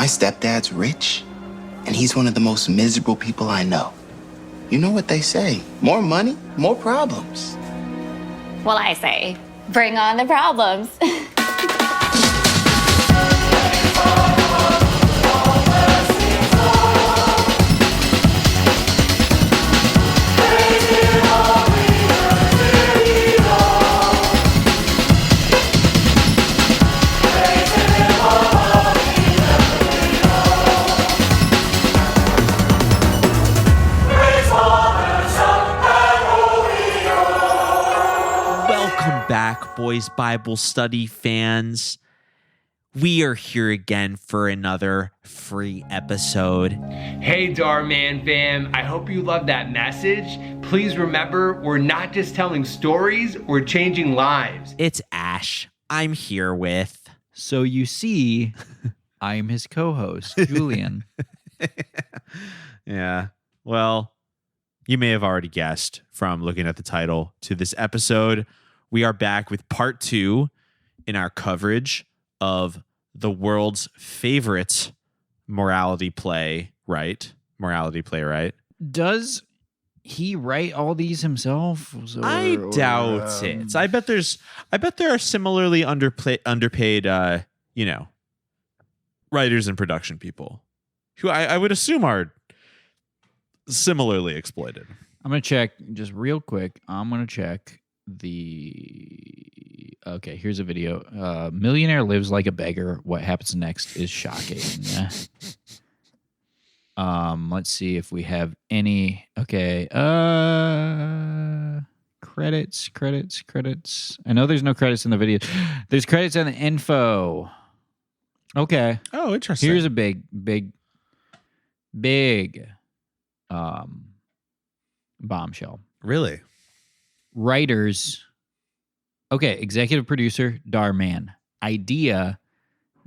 stepdad's rich, and he's one of the most miserable people I know. You know what they say, more money, more problems. Well, I say, bring on the problems. Back, boys Bible study fans. We are here again for another free episode. Hey Dhar Mann fam, I hope you love that message. Please remember, we're not just telling stories, we're changing lives. It's Ash. I'm here with... So you see, I'm his co-host, Julian. Yeah, well, you may have already guessed from looking at the title to this episode. We are back with part 2 in our coverage of the world's favorite morality play, right? Morality play, right? Does he write all these himself? I doubt it. I bet there are similarly underpaid, writers and production people who I would assume are similarly exploited. I'm going to check just real quick. Okay, here's a video. Millionaire lives like a beggar. What happens next is shocking. Yeah. Let's see if we have any. Okay. Credits. I know there's no credits in the video. There's credits in the info. Okay. Oh, interesting. Here's a big bombshell. Really? Writers, okay, executive producer, Dhar Mann. Idea,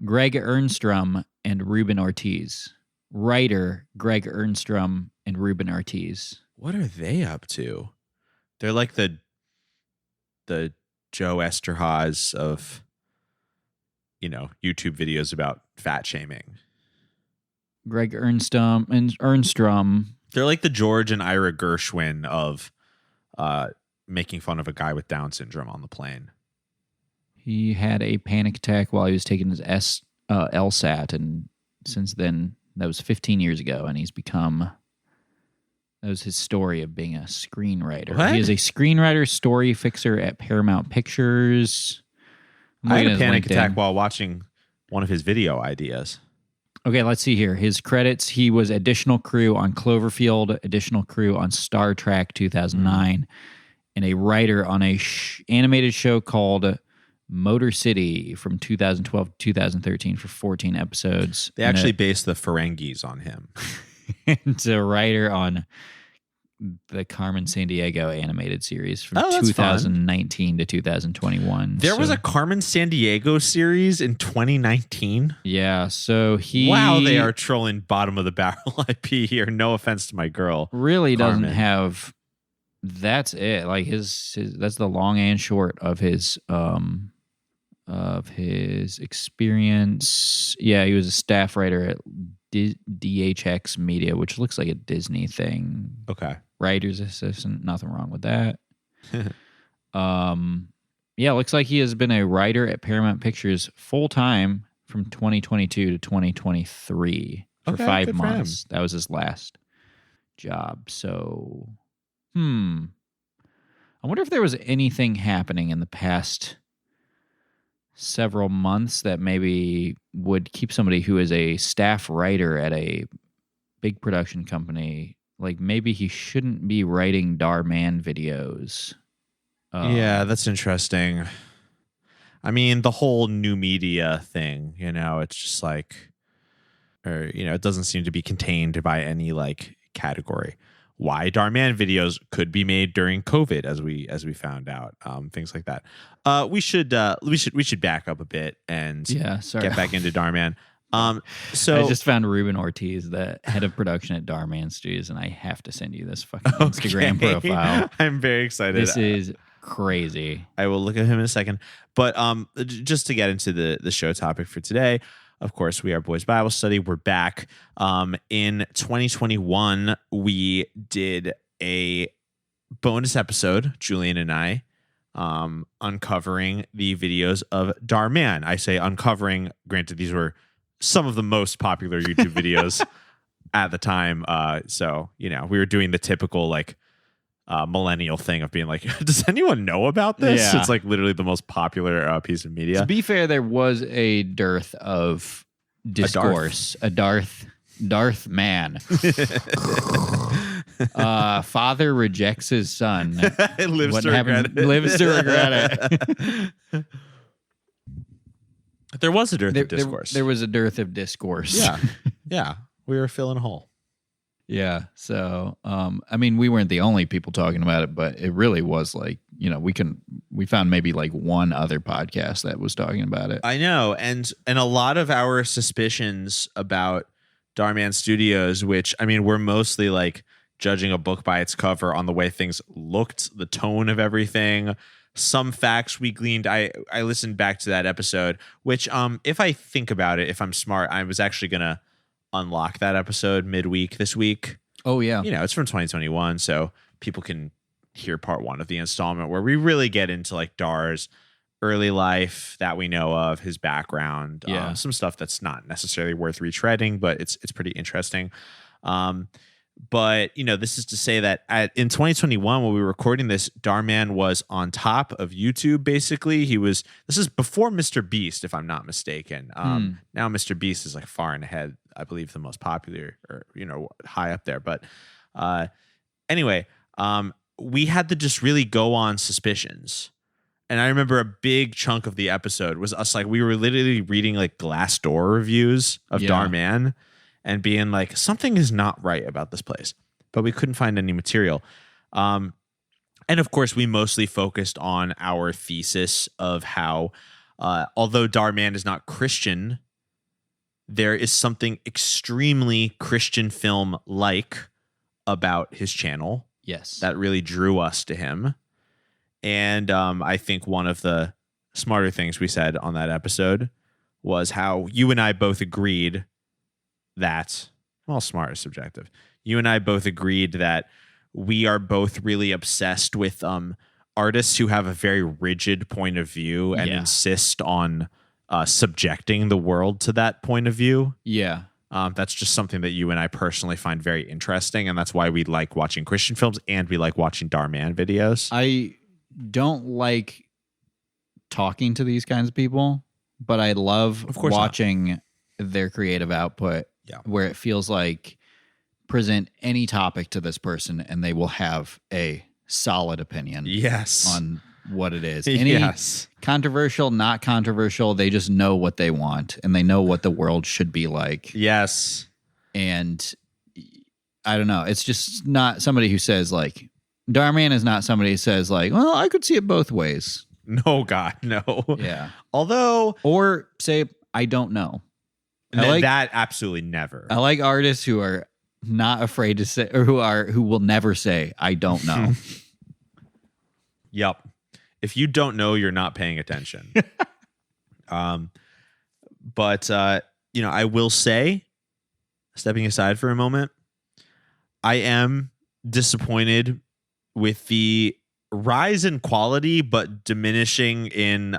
Greg Ernstrom and Ruben Ortiz. Writer, Greg Ernstrom and Ruben Ortiz. What are they up to? They're like the Joe Esterhaaz of, YouTube videos about fat shaming. Greg Ernstrom. They're like the George and Ira Gershwin of making fun of a guy with Down syndrome on the plane. He had a panic attack while he was taking his LSAT, and since then, that was 15 years ago, and that was his story of being a screenwriter. What? He is a screenwriter, story fixer at Paramount Pictures. I had a panic attack while watching one of his video ideas. Okay, let's see here. His credits, he was additional crew on Cloverfield, additional crew on Star Trek 2009, and a writer on a animated show called Motor City from 2012 to 2013 for 14 episodes. They actually based the Ferengis on him. And a writer on the Carmen Sandiego animated series from that's 2019 to 2021. There was a Carmen Sandiego series in 2019? Yeah, so Wow, they are trolling bottom of the barrel IP here. No offense to my girl. Really Carmen. doesn't have... That's it. Like his that's the long and short of his experience. Yeah, he was a staff writer at DHX Media, which looks like a Disney thing. Okay. Writer's assistant, nothing wrong with that. Yeah, looks like he has been a writer at Paramount Pictures full time from 2022 to 2023 for 5 months. That was his last job. So, I wonder if there was anything happening in the past several months that maybe would keep somebody who is a staff writer at a big production company, like maybe he shouldn't be writing Dhar Mann videos. Yeah, that's interesting. I mean, the whole new media thing, it's just like, it doesn't seem to be contained by any like category. Why Dhar Mann videos could be made during COVID, as we found out, things like that. We should back up a bit and get back into Dhar Mann. So I just found Ruben Ortiz, the head of production at Dhar Mann Studios, and I have to send you this fucking Instagram profile. I'm very excited. This is crazy. I will look at him in a second. But just to get into the show topic for today, Of course, We Are Boys Bible Study. We're back. In 2021, we did a bonus episode, Julian and I, uncovering the videos of Dhar Mann. I say uncovering, granted, these were some of the most popular YouTube videos at the time. So, we were doing the typical millennial thing of being like, does anyone know about this? Yeah. It's like literally the most popular piece of media. To be fair, there was a dearth of discourse. A Darth man. Father rejects his son. Lives to regret it. Lives to regret it. There was a dearth of discourse. There was a dearth of discourse. Yeah. Yeah. We were filling a hole. Yeah. So, we weren't the only people talking about it, but it really was we found maybe one other podcast that was talking about it. I know. And a lot of our suspicions about Dhar Mann Studios, which, we're mostly judging a book by its cover on the way things looked, the tone of everything, some facts we gleaned. I listened back to that episode, which, if I think about it, if I'm smart, I was actually going to unlock that episode midweek this week. Oh yeah. It's from 2021, so people can hear part 1 of the installment where we really get into Dhar's early life that we know of, his background, some stuff that's not necessarily worth retreading, but it's pretty interesting. But this is to say that in 2021, when we were recording this, Dhar Mann was on top of YouTube. Basically, this is before Mr. Beast, if I'm not mistaken. Now Mr. Beast is far and ahead, I believe, the most popular, or high up there. But anyway, we had to just really go on suspicions. And I remember a big chunk of the episode was us we were literally reading Glassdoor reviews of Dhar Mann and being something is not right about this place, but we couldn't find any material. And of course, we mostly focused on our thesis of how, although Dhar Mann is not Christian, there is something extremely Christian film-like about his channel. Yes. That really drew us to him. And I think one of the smarter things we said on that episode was how you and I both agreed that, well, smart is subjective. You and I both agreed that we are both really obsessed with artists who have a very rigid point of view and insist on subjecting the world to that point of view. Yeah. That's just something that you and I personally find very interesting, and that's why we like watching Christian films and we like watching Dhar Mann videos. I don't like talking to these kinds of people, but I love watching their creative output where it feels like present any topic to this person and they will have a solid opinion on what it is. Any controversial, not controversial, they just know what they want and they know what the world should be like. Yes. And I don't know. It's just not somebody who says Dhar Mann is not somebody who says well, I could see it both ways. No, God, no. Yeah. Although, or say, I don't know. That absolutely never. I like artists who are not afraid to say, or who will never say, I don't know. Yep. If you don't know, you're not paying attention. But I will say, stepping aside for a moment, I am disappointed with the rise in quality, but diminishing in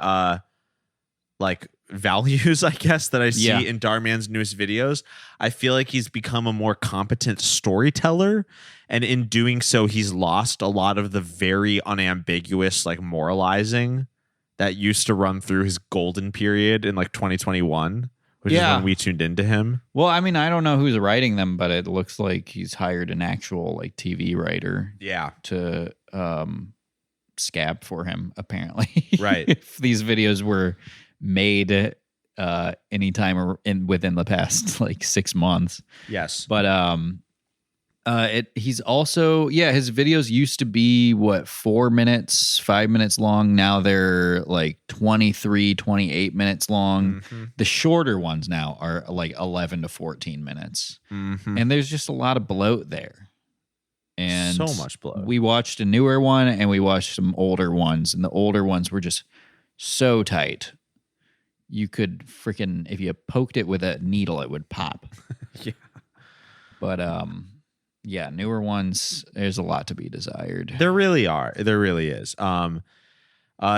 values, I guess, that I see in Dhar Mann's newest videos. I feel like he's become a more competent storyteller, and in doing so, he's lost a lot of the very unambiguous moralizing that used to run through his golden period in 2021, which is when we tuned into him. Well, I don't know who's writing them, but it looks like he's hired an actual TV writer to scab for him, apparently. Right. If these videos were made anytime within the past 6 months. Yes. But he's also his videos used to be 4 minutes, 5 minutes long. Now they're 23, 28 minutes long. Mm-hmm. The shorter ones now are 11 to 14 minutes. Mm-hmm. And there's just a lot of bloat there. And so much bloat. We watched a newer one and we watched some older ones, and the older ones were just so tight. you could freaking, if you poked it with a needle, it would pop. Yeah. But yeah, newer ones, there's a lot to be desired. There really are. There really is.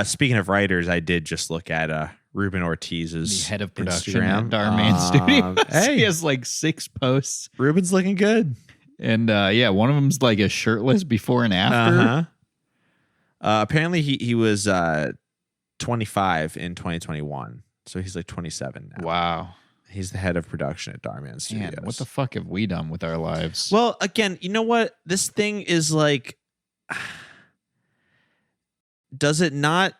Speaking of writers, I did just look at Ruben Ortiz's the head of production Instagram. at Dhar Mann Studios. Hey, He has like 6 posts. Ruben's looking good. And yeah, one of them's like a shirtless before and after. Uh-huh. Apparently he was 25 in 2021. So he's like 27 now. Wow. He's the head of production at Dhar Mann Studios. Man, what the fuck have we done with our lives? Well, again, you know what? This thing is like, does it not?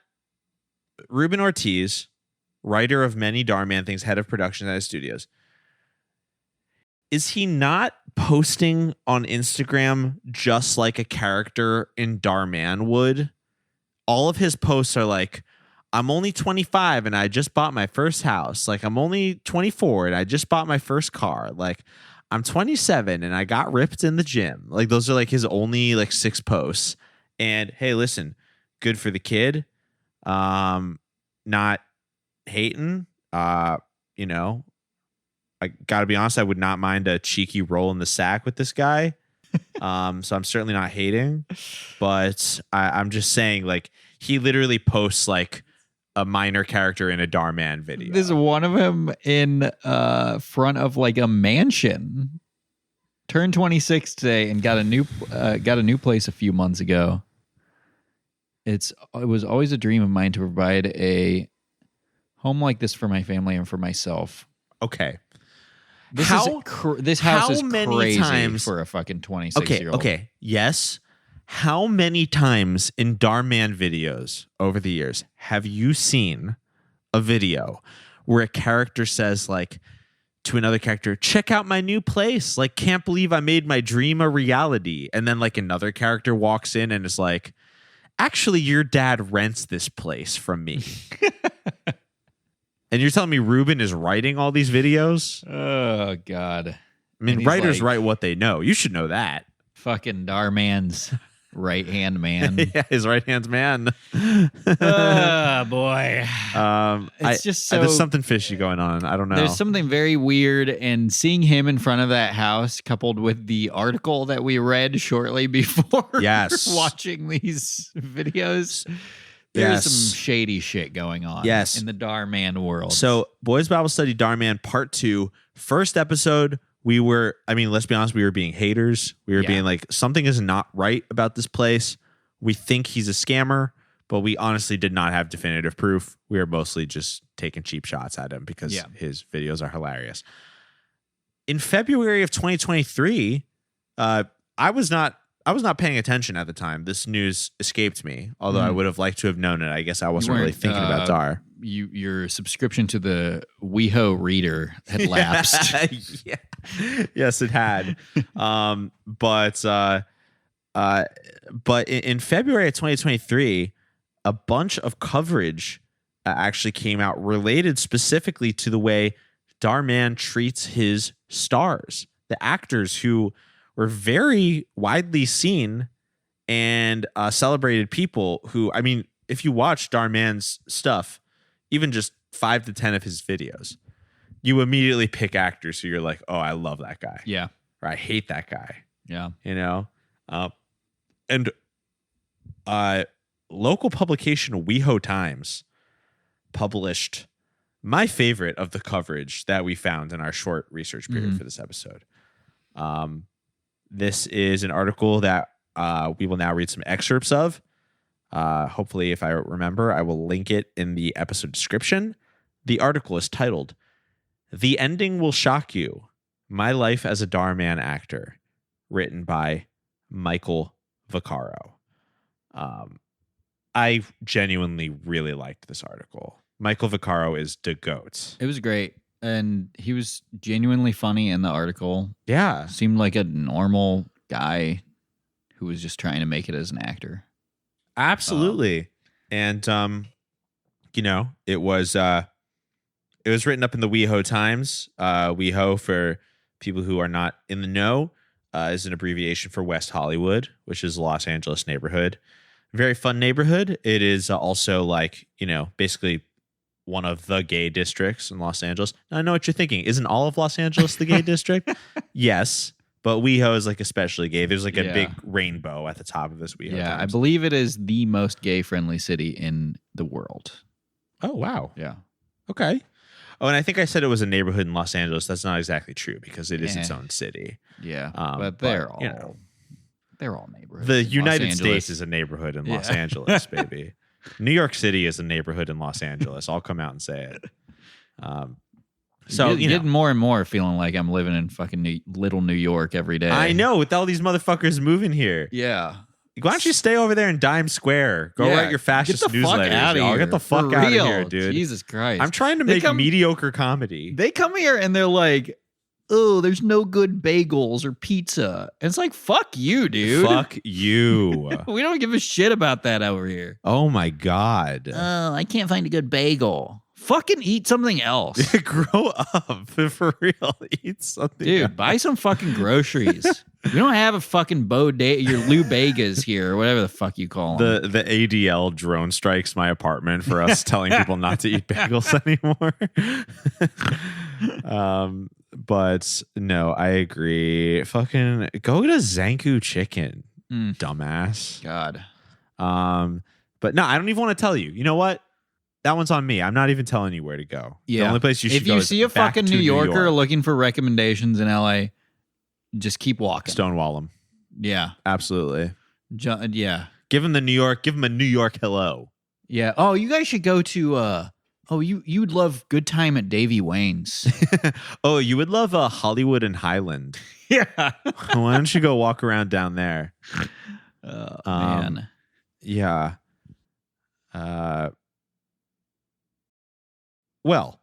Ruben Ortiz, writer of many Dhar Mann things, head of production at his studios. Is he not posting on Instagram just like a character in Dhar Mann would? All of his posts are like, I'm only 25 and I just bought my first house. Like, I'm only 24 and I just bought my first car. Like, I'm 27 and I got ripped in the gym. Like, those are like his only like 6 posts. And hey, listen, good for the kid. Not hating. You know, I gotta be honest, I would not mind a cheeky roll in the sack with this guy. So I'm certainly not hating, but I'm just saying, like, he literally posts like a minor character in a Dhar Mann video. There's one of him in front of like a mansion. Turned 26 today and got a new place a few months ago. It was always a dream of mine to provide a home like this for my family and for myself. Okay. This house is crazy for a fucking 26-year-old. Okay. Yes. How many times in Dhar Mann videos over the years have you seen a video where a character says, like, to another character, check out my new place. Like, can't believe I made my dream a reality. And then like another character walks in and is like, actually, your dad rents this place from me. And you're telling me Ruben is writing all these videos? Oh, God. I mean, writers write what they know. You should know that. Fucking Dhar Mann's right-hand man. Yeah, his right-hand man. Oh, boy. It's just so... There's something fishy going on. I don't know. There's something very weird, and seeing him in front of that house, coupled with the article that we read shortly before watching these videos... There's some shady shit going on in the Dhar Mann world. So, Boys Bible Study Dhar Mann Part 2, first episode, let's be honest, we were being haters. We were being like, something is not right about this place. We think he's a scammer, but we honestly did not have definitive proof. We were mostly just taking cheap shots at him because his videos are hilarious. In February of 2023, I was not paying attention at the time. This news escaped me, although I would have liked to have known it. I guess I wasn't really thinking about Dhar. Your subscription to the WeHo reader had lapsed. Yeah. Yes, it had. But in February of 2023, a bunch of coverage actually came out related specifically to the way Dhar Mann treats his stars, the actors who were very widely seen and celebrated people who, I mean, if you watch Dhar Mann's stuff, even just 5 to 10 of his videos, you immediately pick actors who you're like, oh, I love that guy. Yeah. Or I hate that guy. Yeah. You know? And local publication WeHo Times published my favorite of the coverage that we found in our short research period for this episode. This is an article that we will now read some excerpts of. Hopefully, if I remember, I will link it in the episode description. The article is titled, "The Ending Will Shock You, My Life as a Dhar Mann Actor," written by Michael Vaccaro. I genuinely really liked this article. Michael Vaccaro is the GOAT. It was great. And he was genuinely funny in the article. Yeah. Seemed like a normal guy who was just trying to make it as an actor. Absolutely. And, it was written up in the WeHo Times. WeHo, for people who are not in the know, is an abbreviation for West Hollywood, which is a Los Angeles neighborhood. Very fun neighborhood. It is also like, basically one of the gay districts in Los Angeles. Now, I know what you're thinking. Isn't all of Los Angeles the gay district? Yes, but WeHo is like especially gay. There's like a big rainbow at the top of this WeHo. Yeah, Times. I believe it is the most gay-friendly city in the world. Oh, wow. Yeah. Okay. Oh, and I think I said it was a neighborhood in Los Angeles. That's not exactly true because it is its own city. Yeah, but they're all neighborhoods. The United States is a neighborhood in Los Yeah. Angeles, baby. New York City is a neighborhood in Los Angeles. I'll come out and say it. So getting more and more feeling like I'm living in fucking little New York every day. I know, with all these motherfuckers moving here. Yeah. Why don't you stay over there in Dime Square? Go write your fascist newsletters. Y'all. Get the fuck out of here, dude. Jesus Christ. I'm trying to make mediocre comedy. They come here and they're like, oh, there's no good bagels or pizza. And it's like, fuck you, dude. Fuck you. We don't give a shit about that over here. Oh my God. Oh, I can't find a good bagel. Fucking eat something else. Grow up. For real. Eat something Dude, else. buy some fucking groceries. We don't have a fucking your Lou Begas here or whatever the fuck you call them. The ADL drone strikes my apartment for us telling people not to eat bagels anymore. But no, I agree. Fucking go to Zanku Chicken, dumbass. God. But no, I don't even want to tell you. You know what? That one's on me. I'm not even telling you where to go. Yeah. The only place you should go If you is see a back fucking to New Yorker York. looking for recommendations in LA, just keep walking. Stonewall them. Yeah. Absolutely. Yeah. Give him a New York hello. Yeah. Oh, you guys should go to you'd love Good Time at Davy Wayne's. Oh, you would love Hollywood and Highland. Yeah. Why don't you go walk around down there? Man. Yeah. Well,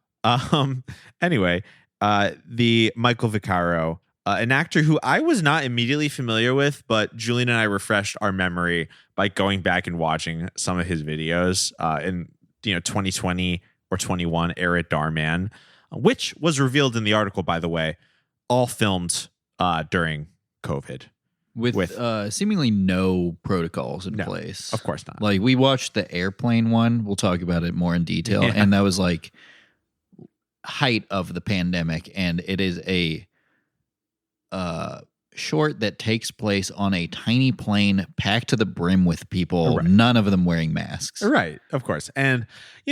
anyway, the Michael Vaccaro, an actor who I was not immediately familiar with, but Julian and I refreshed our memory by going back and watching some of his videos in 2020 or 21 era Dhar Mann, which was revealed in the article, by the way, all filmed during COVID. With seemingly no protocols in place. Of course not. Like we watched the airplane one. We'll talk about it more in detail. Yeah. And that was like height of the pandemic. And it is a short that takes place on a tiny plane packed to the brim with people, Right. none of them wearing masks. Right, of course. And,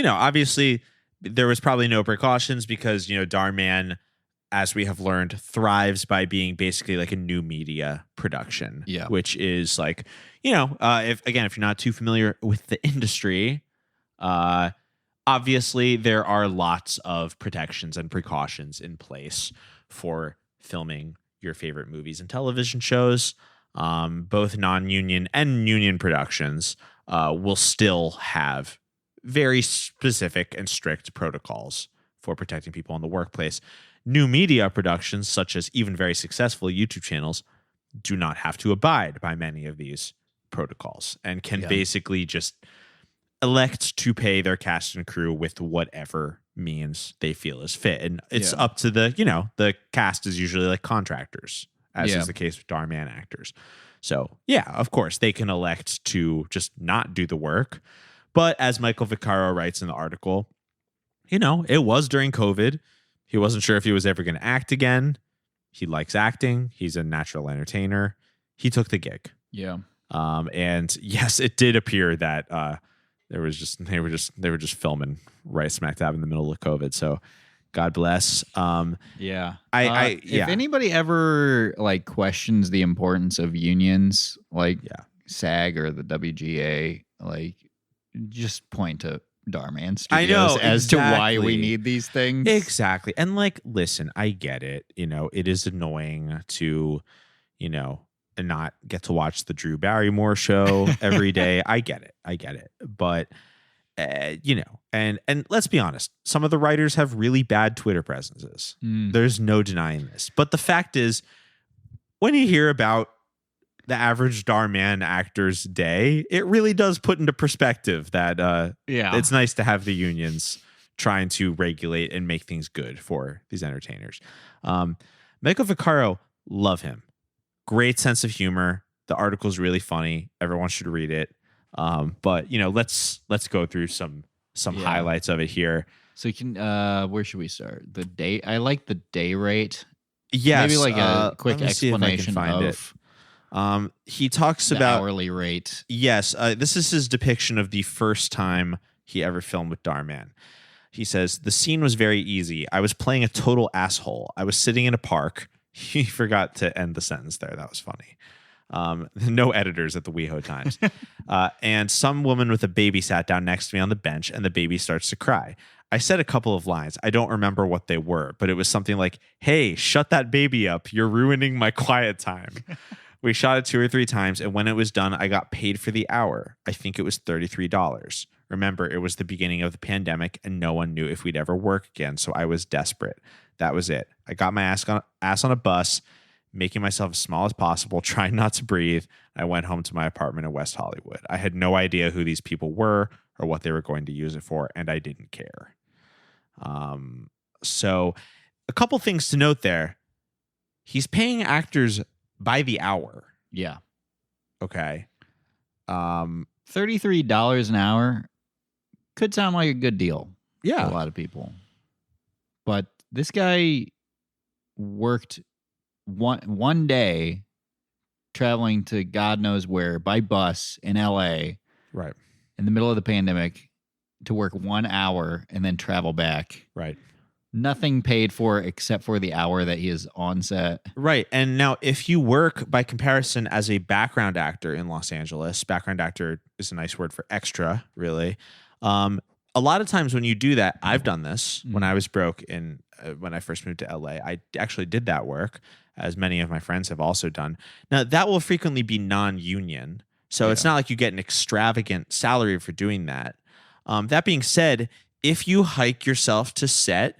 obviously there was probably no precautions because, Dhar Mann, as we have learned, thrives by being basically like a new media production. Yeah. Which is like, if you're not too familiar with the industry, obviously there are lots of protections and precautions in place for filming your favorite movies and television shows. Both non-union and union productions will still have very specific and strict protocols for protecting people in the workplace. New media productions, such as even very successful YouTube channels, do not have to abide by many of these protocols and can basically just elect to pay their cast and crew with whatever means they feel is fit. And it's up to the cast is usually like contractors, as is the case with Dhar Mann actors. So, of course, they can elect to just not do the work. But as Michael Vaccaro writes in the article, it was during COVID. He wasn't sure if he was ever going to act again. He likes acting. He's a natural entertainer. He took the gig. Yeah. And yes, it did appear that they were just filming right smack dab in the middle of COVID. So God bless. If anybody ever like questions the importance of unions, like SAG or the WGA, like just point to Dhar Mann Studios as to why we need these things. Exactly. And listen, I get it. It is annoying to, not get to watch the Drew Barrymore show every day. I get it. But, and let's be honest, some of the writers have really bad Twitter presences. There's no denying this. But the fact is, when you hear about the average Dhar Mann actor's day, it really does put into perspective that it's nice to have the unions trying to regulate and make things good for these entertainers. Michael Vaccaro, love him. Great sense of humor. The article's really funny. Everyone should read it. But let's go through some some highlights of it here. So you can where should we start? The day I like the day rate. Yes, maybe like a quick let me see if I can explanation find of it. He talks the about hourly rate. Yes, this is his depiction of the first time he ever filmed with Dhar Mann. He says, the scene was very easy. I was playing a total asshole. I was sitting in a park. He forgot to end the sentence there. That was funny. No editors at the WeHo Times. And some woman with a baby sat down next to me on the bench, and the baby starts to cry. I said a couple of lines. I don't remember what they were, but it was something like, hey, shut that baby up. You're ruining my quiet time. We shot it 2 or 3 times, and when it was done, I got paid for the hour. I think it was $33. Remember, it was the beginning of the pandemic, and no one knew if we'd ever work again, so I was desperate. That was it. I got my ass on a bus, making myself as small as possible, trying not to breathe. I went home to my apartment in West Hollywood. I had no idea who these people were or what they were going to use it for, and I didn't care. So a couple things to note there. He's paying actors by the hour. Yeah. Okay. $33 an hour could sound like a good deal. Yeah. To a lot of people. But this guy worked one day traveling to God knows where by bus in LA. Right. In the middle of the pandemic to work 1 hour and then travel back. Right. Nothing paid for except for the hour that he is on set. Right. And now if you work by comparison as a background actor in Los Angeles, background actor is a nice word for extra, really. A lot of times when you do that, I've done this when I was broke when I first moved to LA. I actually did that work, as many of my friends have also done. Now, that will frequently be non-union. So it's not like you get an extravagant salary for doing that. That being said, if you hike yourself to set,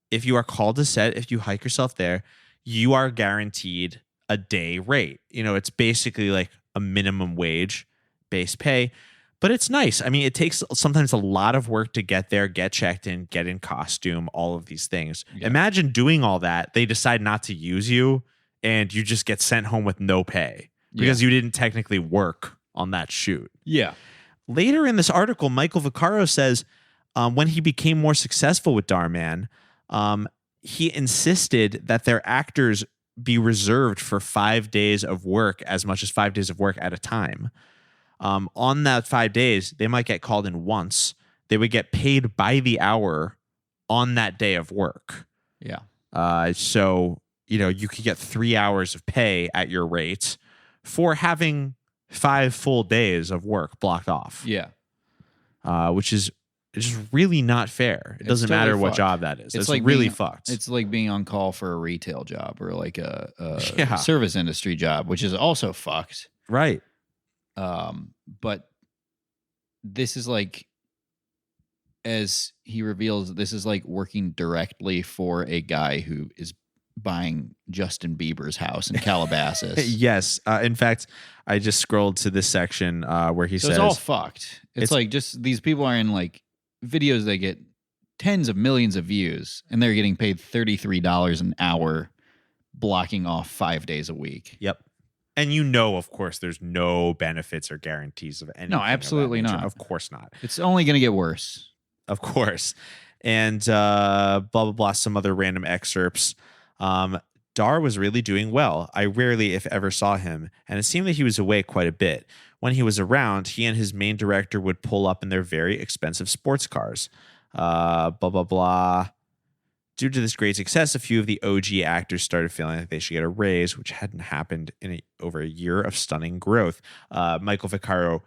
if you are called to set, if you hike yourself there, you are guaranteed a day rate. You know, it's basically like a minimum wage base pay, but it's nice. I mean, it takes sometimes a lot of work to get there, get checked in, get in costume, all of these things. Yeah. Imagine doing all that. They decide not to use you and you just get sent home with no pay because you didn't technically work on that shoot. Yeah. Later in this article, Michael Vaccaro says when he became more successful with Dhar Mann, he insisted that their actors be reserved for 5 days of work, as much as 5 days of work at a time. On that 5 days, they might get called in once. They would get paid by the hour on that day of work. Yeah. So, you know, you could get 3 hours of pay at your rate for having 5 full days of work blocked off. Yeah. Which is really not fair. It doesn't totally matter what fucked. job that is. It's like really fucked. It's like being on call for a retail job or like a service industry job, which is also fucked. Right. But this is like, as he reveals, this is like working directly for a guy who is buying Justin Bieber's house in Calabasas. Yes. In fact, I just scrolled to this section where he says it's all fucked. It's like just these people are in like videos that get tens of millions of views and they're getting paid $33 an hour, blocking off 5 days a week. Yep. And you know, of course, there's no benefits or guarantees of anything. No, absolutely not. Of course not. It's only going to get worse. Of course. And blah, blah, blah, some other random excerpts. Dhar was really doing well. I rarely, if ever, saw him, and it seemed that he was away quite a bit. When he was around, he and his main director would pull up in their very expensive sports cars. Blah, blah, blah. Due to this great success, a few of the OG actors started feeling like they should get a raise, which hadn't happened in over a year of stunning growth. Michael Vaccaro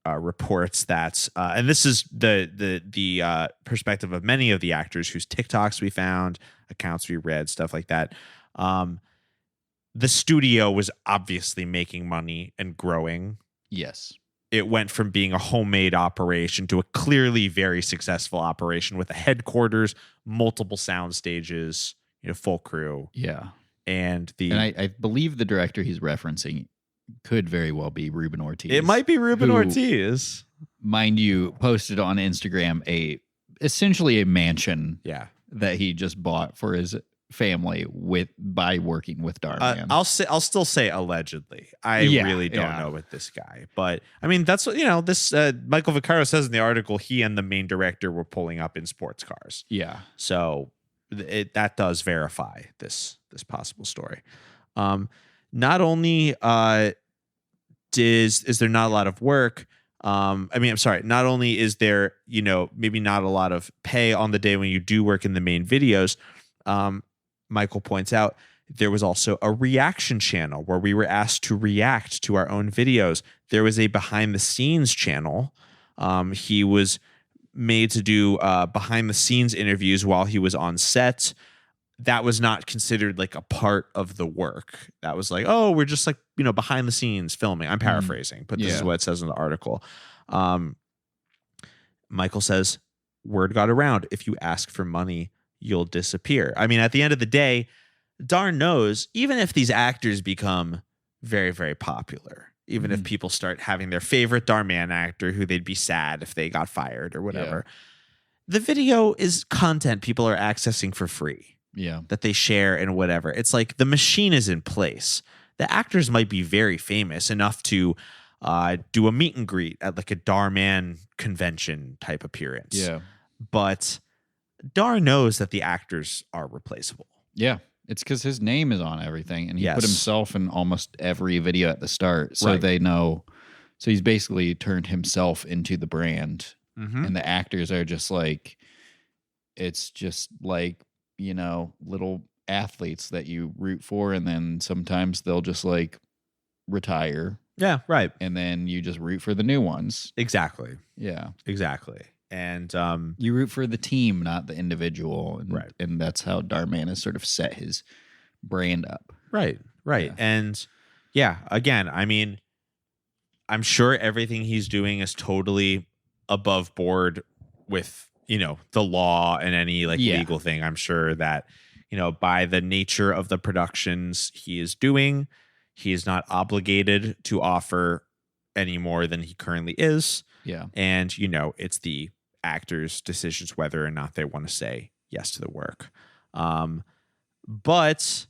reports that, and this is the perspective of many of the actors whose TikToks we found, accounts we read, stuff like that. The studio was obviously making money and growing. Yes. It went from being a homemade operation to a clearly very successful operation with a headquarters, multiple sound stages, full crew. Yeah. And I believe the director he's referencing could very well be Ruben Ortiz. It might be Ruben Ortiz. Mind you, posted on Instagram essentially a mansion that he just bought for his family by working with Dhar Mann. I'll still say allegedly. I really don't know with this guy, but I mean that's what this Michael Vaccaro says in the article. He and the main director were pulling up in sports cars. Yeah, so that does verify this possible story. Not only is there not a lot of work. Not only is there maybe not a lot of pay on the day when you do work in the main videos. Michael points out there was also a reaction channel where we were asked to react to our own videos. There was a behind the scenes channel. He was made to do behind the scenes interviews while he was on set. That was not considered like a part of the work. That was like, oh, we're just like, behind the scenes filming. I'm paraphrasing, but this is what it says in the article. Michael says, word got around. If you ask for money, you'll disappear. I mean, at the end of the day, Dhar knows even if these actors become very, very popular, even if people start having their favorite Dhar Mann actor who they'd be sad if they got fired or whatever, the video is content people are accessing for free. Yeah. That they share and whatever. It's like the machine is in place. The actors might be very famous enough to do a meet and greet at like a Dhar Mann convention type appearance. Yeah. But Dhar knows that the actors are replaceable. Yeah. It's because his name is on everything, and he put himself in almost every video at the start, so they know. So he's basically turned himself into the brand, and the actors are just like, it's just like, little athletes that you root for, and then sometimes they'll just like retire. Yeah, right. And then you just root for the new ones. Exactly. Yeah. Exactly. And you root for the team, not the individual. And, and that's how Dhar Mann has sort of set his brand up. Right. Yeah. And again, I mean, I'm sure everything he's doing is totally above board with, the law and any legal thing. I'm sure that, by the nature of the productions he is doing, he is not obligated to offer any more than he currently is. Yeah. And, it's the actors' decisions whether or not they want to say yes to the work. But,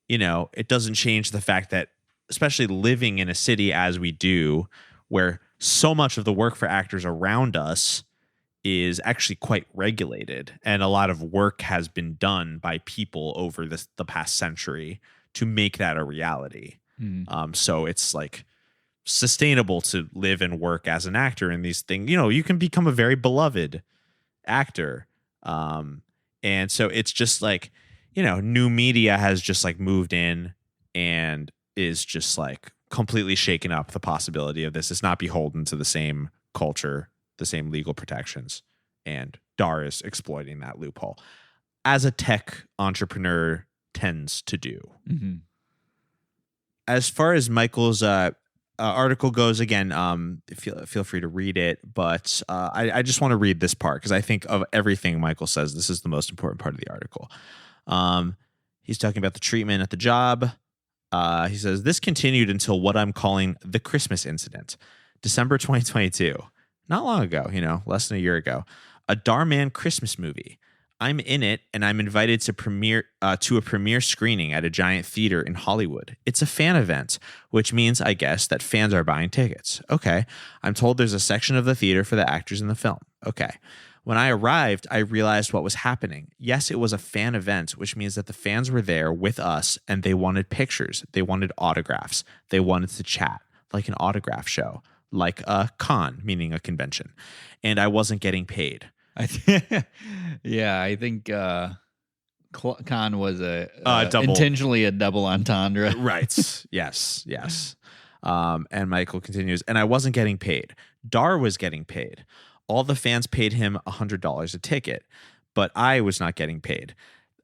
it doesn't change the fact that, especially living in a city as we do, where so much of the work for actors around us is actually quite regulated, and a lot of work has been done by people over the past century to make that a reality. So it's like sustainable to live and work as an actor in these things. You can become a very beloved actor. And so it's just like, new media has just like moved in and is just like completely shaken up the possibility of this. It's not beholden to the same culture, the same legal protections. And Dhar is exploiting that loophole, as a tech entrepreneur tends to do. As far as Michael's article goes, again, feel free to read it, but I just want to read this part because I think of everything Michael says, this is the most important part of the article. He's talking about the treatment at the job. He says, this continued until what I'm calling the Christmas incident, December 2022. Not long ago, less than a year ago. A Dhar Mann Christmas movie. I'm in it, and I'm invited to a premiere screening at a giant theater in Hollywood. It's a fan event, which means, I guess, that fans are buying tickets. Okay. I'm told there's a section of the theater for the actors in the film. Okay. When I arrived, I realized what was happening. Yes, it was a fan event, which means that the fans were there with us, and they wanted pictures. They wanted autographs. They wanted to chat, like an autograph show, like a con, meaning a convention. And I wasn't getting paid. I think con was intentionally a double entendre. Right. Yes. And Michael continues, and I wasn't getting paid. Dhar was getting paid. All the fans paid him $100 a ticket, but I was not getting paid.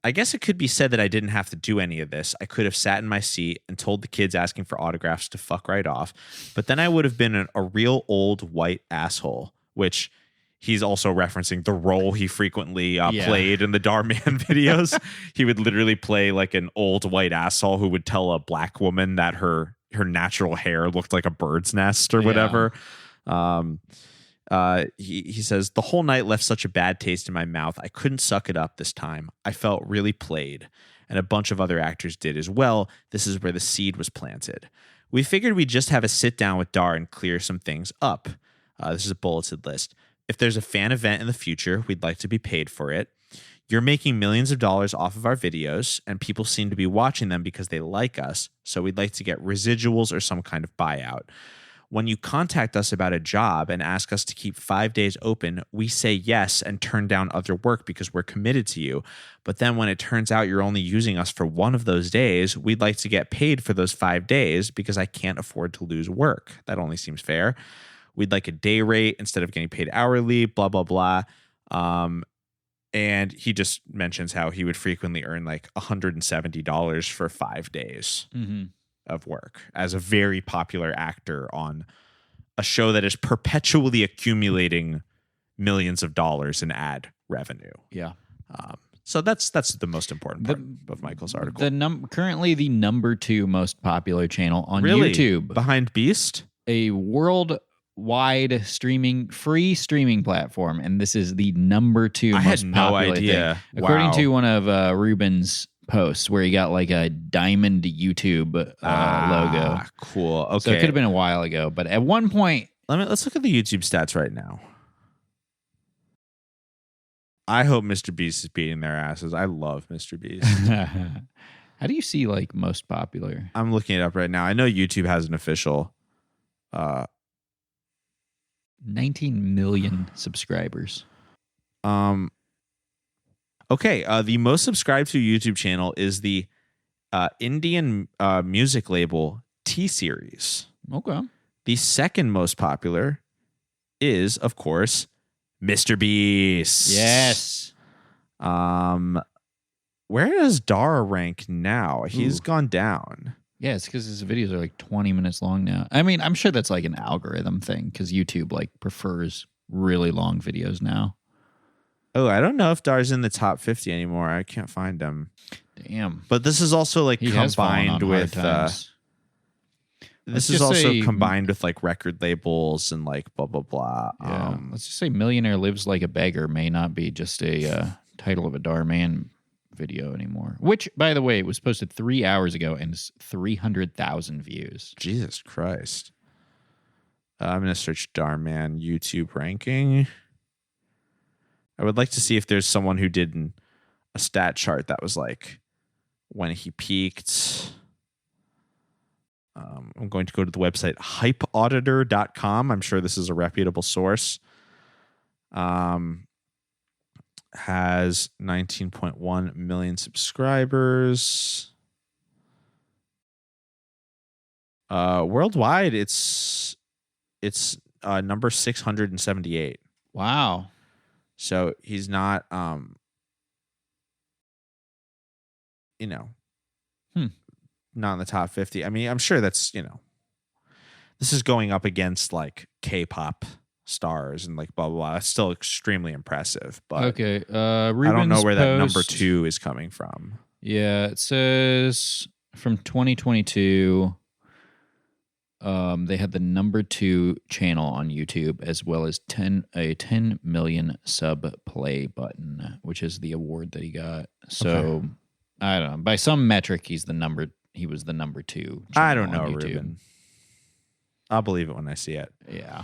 I guess it could be said that I didn't have to do any of this. I could have sat in my seat and told the kids asking for autographs to fuck right off, but then I would have been a real old white asshole, which he's also referencing the role he frequently played in the Dhar Mann videos. He would literally play like an old white asshole who would tell a black woman that her natural hair looked like a bird's nest or whatever. He says, the whole night left such a bad taste in my mouth. I couldn't suck it up this time. I felt really played, and a bunch of other actors did as well. This is where the seed was planted. We figured we'd just have a sit down with Dhar and clear some things up. This is a bulleted list. If there's a fan event in the future, we'd like to be paid for it. You're making millions of dollars off of our videos, and people seem to be watching them because they like us, so we'd like to get residuals or some kind of buyout. When you contact us about a job and ask us to keep 5 days open, we say yes and turn down other work because we're committed to you. But then when it turns out you're only using us for one of those days, we'd like to get paid for those 5 days because I can't afford to lose work. That only seems fair. We'd like a day rate instead of getting paid hourly, blah, blah, blah. And he just mentions how he would frequently earn like $170 for 5 days. Of work as a very popular actor on a show that is perpetually accumulating millions of dollars in ad revenue. Yeah. So that's the most important part of Michael's article. Currently the number 2 most popular channel on Really? YouTube. Behind Beast? A worldwide free streaming platform, and this is the number 2 I most had no popular idea. thing. According Wow. to one of Ruben's posts where he got like a diamond YouTube logo. Cool. Okay. So it could have been a while ago, but at one point, Let's look at the YouTube stats right now. I hope Mr. Beast is beating their asses. I love Mr. Beast. how do you see like most popular? I'm looking it up right now. I know YouTube has an official 19 million subscribers. Okay, the most subscribed to YouTube channel is the Indian music label T-Series. Okay. The second most popular is, of course, Mr. Beast. Yes. Where does Dhar rank now? He's gone down. Yeah, it's because his videos are like 20 minutes long now. I mean, I'm sure that's like an algorithm thing because YouTube like prefers really long videos now. Oh, I don't know if Dhar's in the top 50 anymore. I can't find him. Damn. But this is also like He has fallen combined on with hard times. this Let's is just also say- combined with like record labels and like blah blah blah. Yeah. Let's just say Millionaire Lives Like a Beggar may not be just a title of a Dhar Mann video anymore. Which, by the way, was posted 3 hours ago and is 300,000 views. Jesus Christ. I'm going to search Dhar Mann YouTube ranking. I would like to see if there's someone who did a stat chart that was like when he peaked. I'm going to go to the website hypeauditor.com. I'm sure this is a reputable source. Has 19.1 million subscribers. Worldwide, it's number 678. Wow. So he's not, not in the top 50. I mean, I'm sure that's, this is going up against like K-pop stars and like blah, blah, blah. That's still extremely impressive. But Okay. I don't know where that number post- 2 is coming from. Yeah, it says from 2022, they had the number 2 channel on YouTube as well as 10 million sub play button, which is the award that he got. So Okay. I don't know. By some metric, he was the number 2. I channel don't know, on YouTube. Ruben. I'll believe it when I see it. Yeah.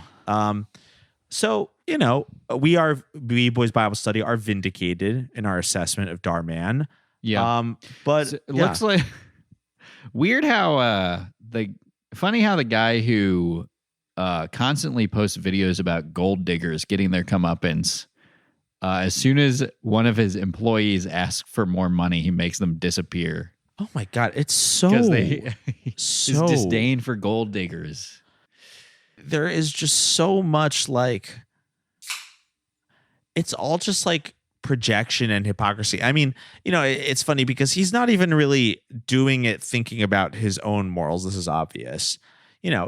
So, we Boys Bible Study are vindicated in our assessment of Dhar Mann. Yeah. But So it looks like weird how funny how the guy who constantly posts videos about gold diggers getting their comeuppance, as soon as one of his employees asks for more money, he makes them disappear oh my God, it's so because his so disdain for gold diggers. there is just so much like it's all just like projection and hypocrisy. I mean, it's funny because he's not even really doing it thinking about his own morals. This is obvious.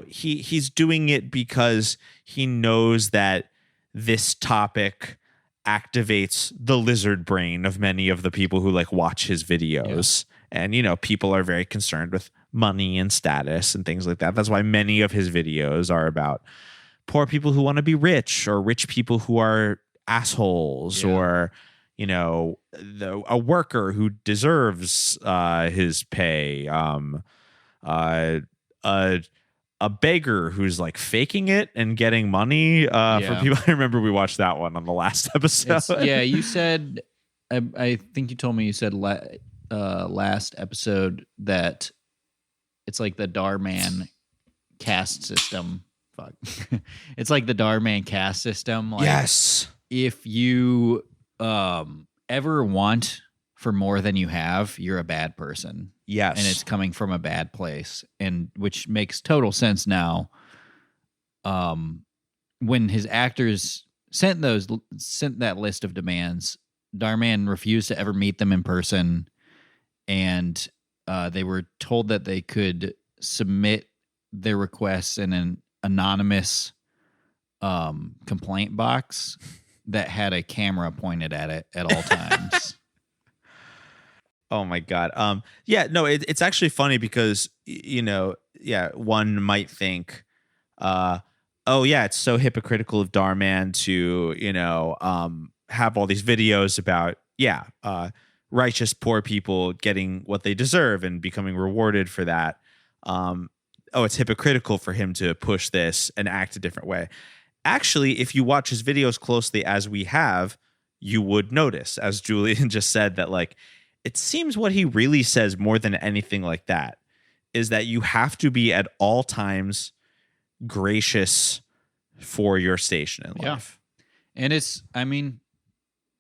He's doing it because he knows that this topic activates the lizard brain of many of the people who like watch his videos. And, people are very concerned with money and status and things like that. That's why many of his videos are about poor people who want to be rich, or rich people who are assholes, or a worker who deserves his pay, a beggar who's like faking it and getting money for people. I remember we watched that one on the last episode. You said, I think you told me you said last episode that it's like the Dhar Mann caste system. Fuck. It's like the Dhar Mann caste system. Like, yes. If you ever want for more than you have, you're a bad person. Yes. And it's coming from a bad place, and which makes total sense now. When his actors sent that list of demands, Dhar Mann refused to ever meet them in person, and they were told that they could submit their requests in an anonymous complaint box that had a camera pointed at it at all times. Oh my God. It's actually funny because, one might think, it's so hypocritical of Dhar Mann to, have all these videos about, righteous poor people getting what they deserve and becoming rewarded for that. It's hypocritical for him to push this and act a different way. Actually, if you watch his videos closely as we have, you would notice, as Julian just said, that like, it seems what he really says more than anything like that is that you have to be at all times gracious for your station in life. And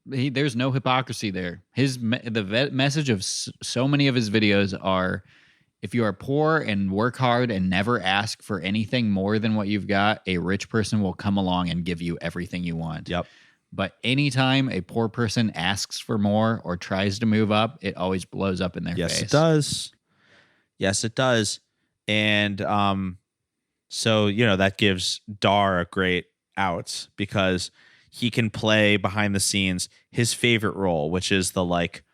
there's no hypocrisy there. The message of so many of his videos are, if you are poor and work hard and never ask for anything more than what you've got, a rich person will come along and give you everything you want. Yep. But anytime a poor person asks for more or tries to move up, it always blows up in their face. Yes, it does. Yes, it does. And so, that gives Dhar a great out because he can play behind the scenes his favorite role, which is the like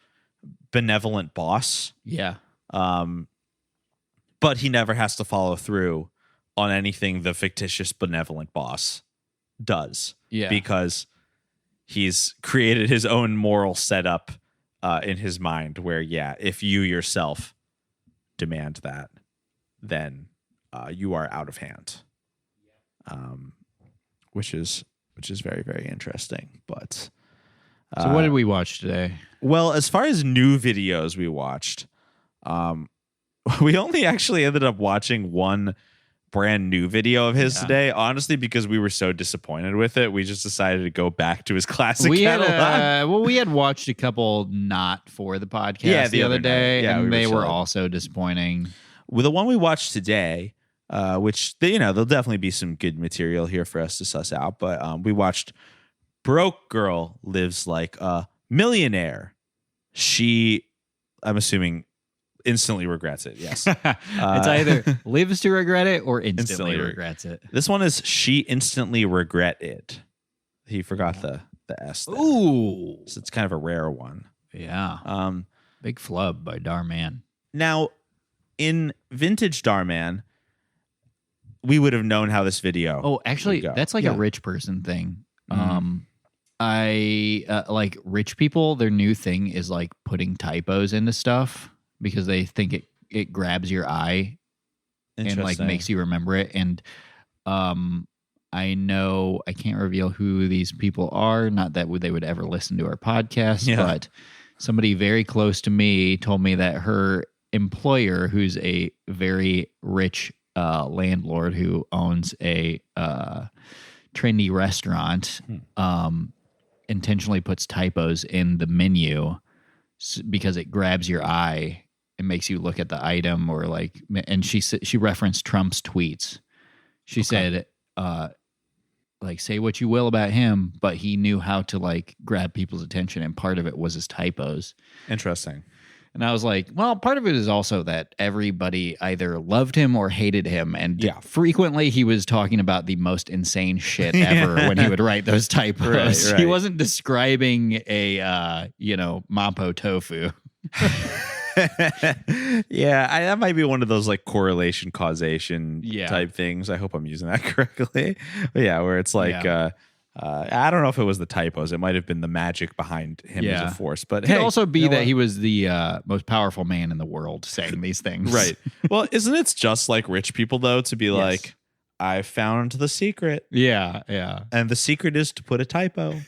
benevolent boss. Yeah. But he never has to follow through on anything the fictitious benevolent boss does. Yeah. Because he's created his own moral setup in his mind where, if you yourself demand that, then you are out of hand. Which is very, very interesting. But so what did we watch today? Well, as far as new videos we watched, we only actually ended up watching one brand new video of his today, honestly, because we were so disappointed with it. We just decided to go back to his classic catalog. We had watched a couple not for the podcast the other day, and they were also disappointing. Well, the one we watched today, which, there'll definitely be some good material here for us to suss out, but we watched Broke Girl Lives Like a Millionaire. She, I'm assuming, instantly regrets it. Yes. It's either lives to regret it or instantly regrets it. This one is she instantly regret it. He forgot the S there. Ooh. So it's kind of a rare one. Yeah. Big flub by Dhar Mann. Now, in vintage Dhar Mann, we would have known how this video. Oh, actually, that's like a rich person thing. I like rich people. Their new thing is like putting typos into stuff because they think it grabs your eye and like makes you remember it. And I know I can't reveal who these people are. Not that they would ever listen to our podcast, but somebody very close to me told me that her employer, who's a very rich landlord who owns a trendy restaurant, intentionally puts typos in the menu because it grabs your eye and makes you look at the item, or like, and she referenced Trump's tweets. She said, like, say what you will about him, but he knew how to like grab people's attention, and part of it was his typos. Interesting. And I was like, well, part of it is also that everybody either loved him or hated him. And frequently he was talking about the most insane shit ever when he would write those typos. Right. He wasn't describing a, Mapo tofu. That might be one of those like correlation causation type things. I hope I'm using that correctly. But where it's like I don't know if it was the typos. It might have been the magic behind him as a force. But it could also be that he was the most powerful man in the world saying these things. Right. Well, isn't it just like rich people though to be like, I found the secret. Yeah, yeah. And the secret is to put a typo.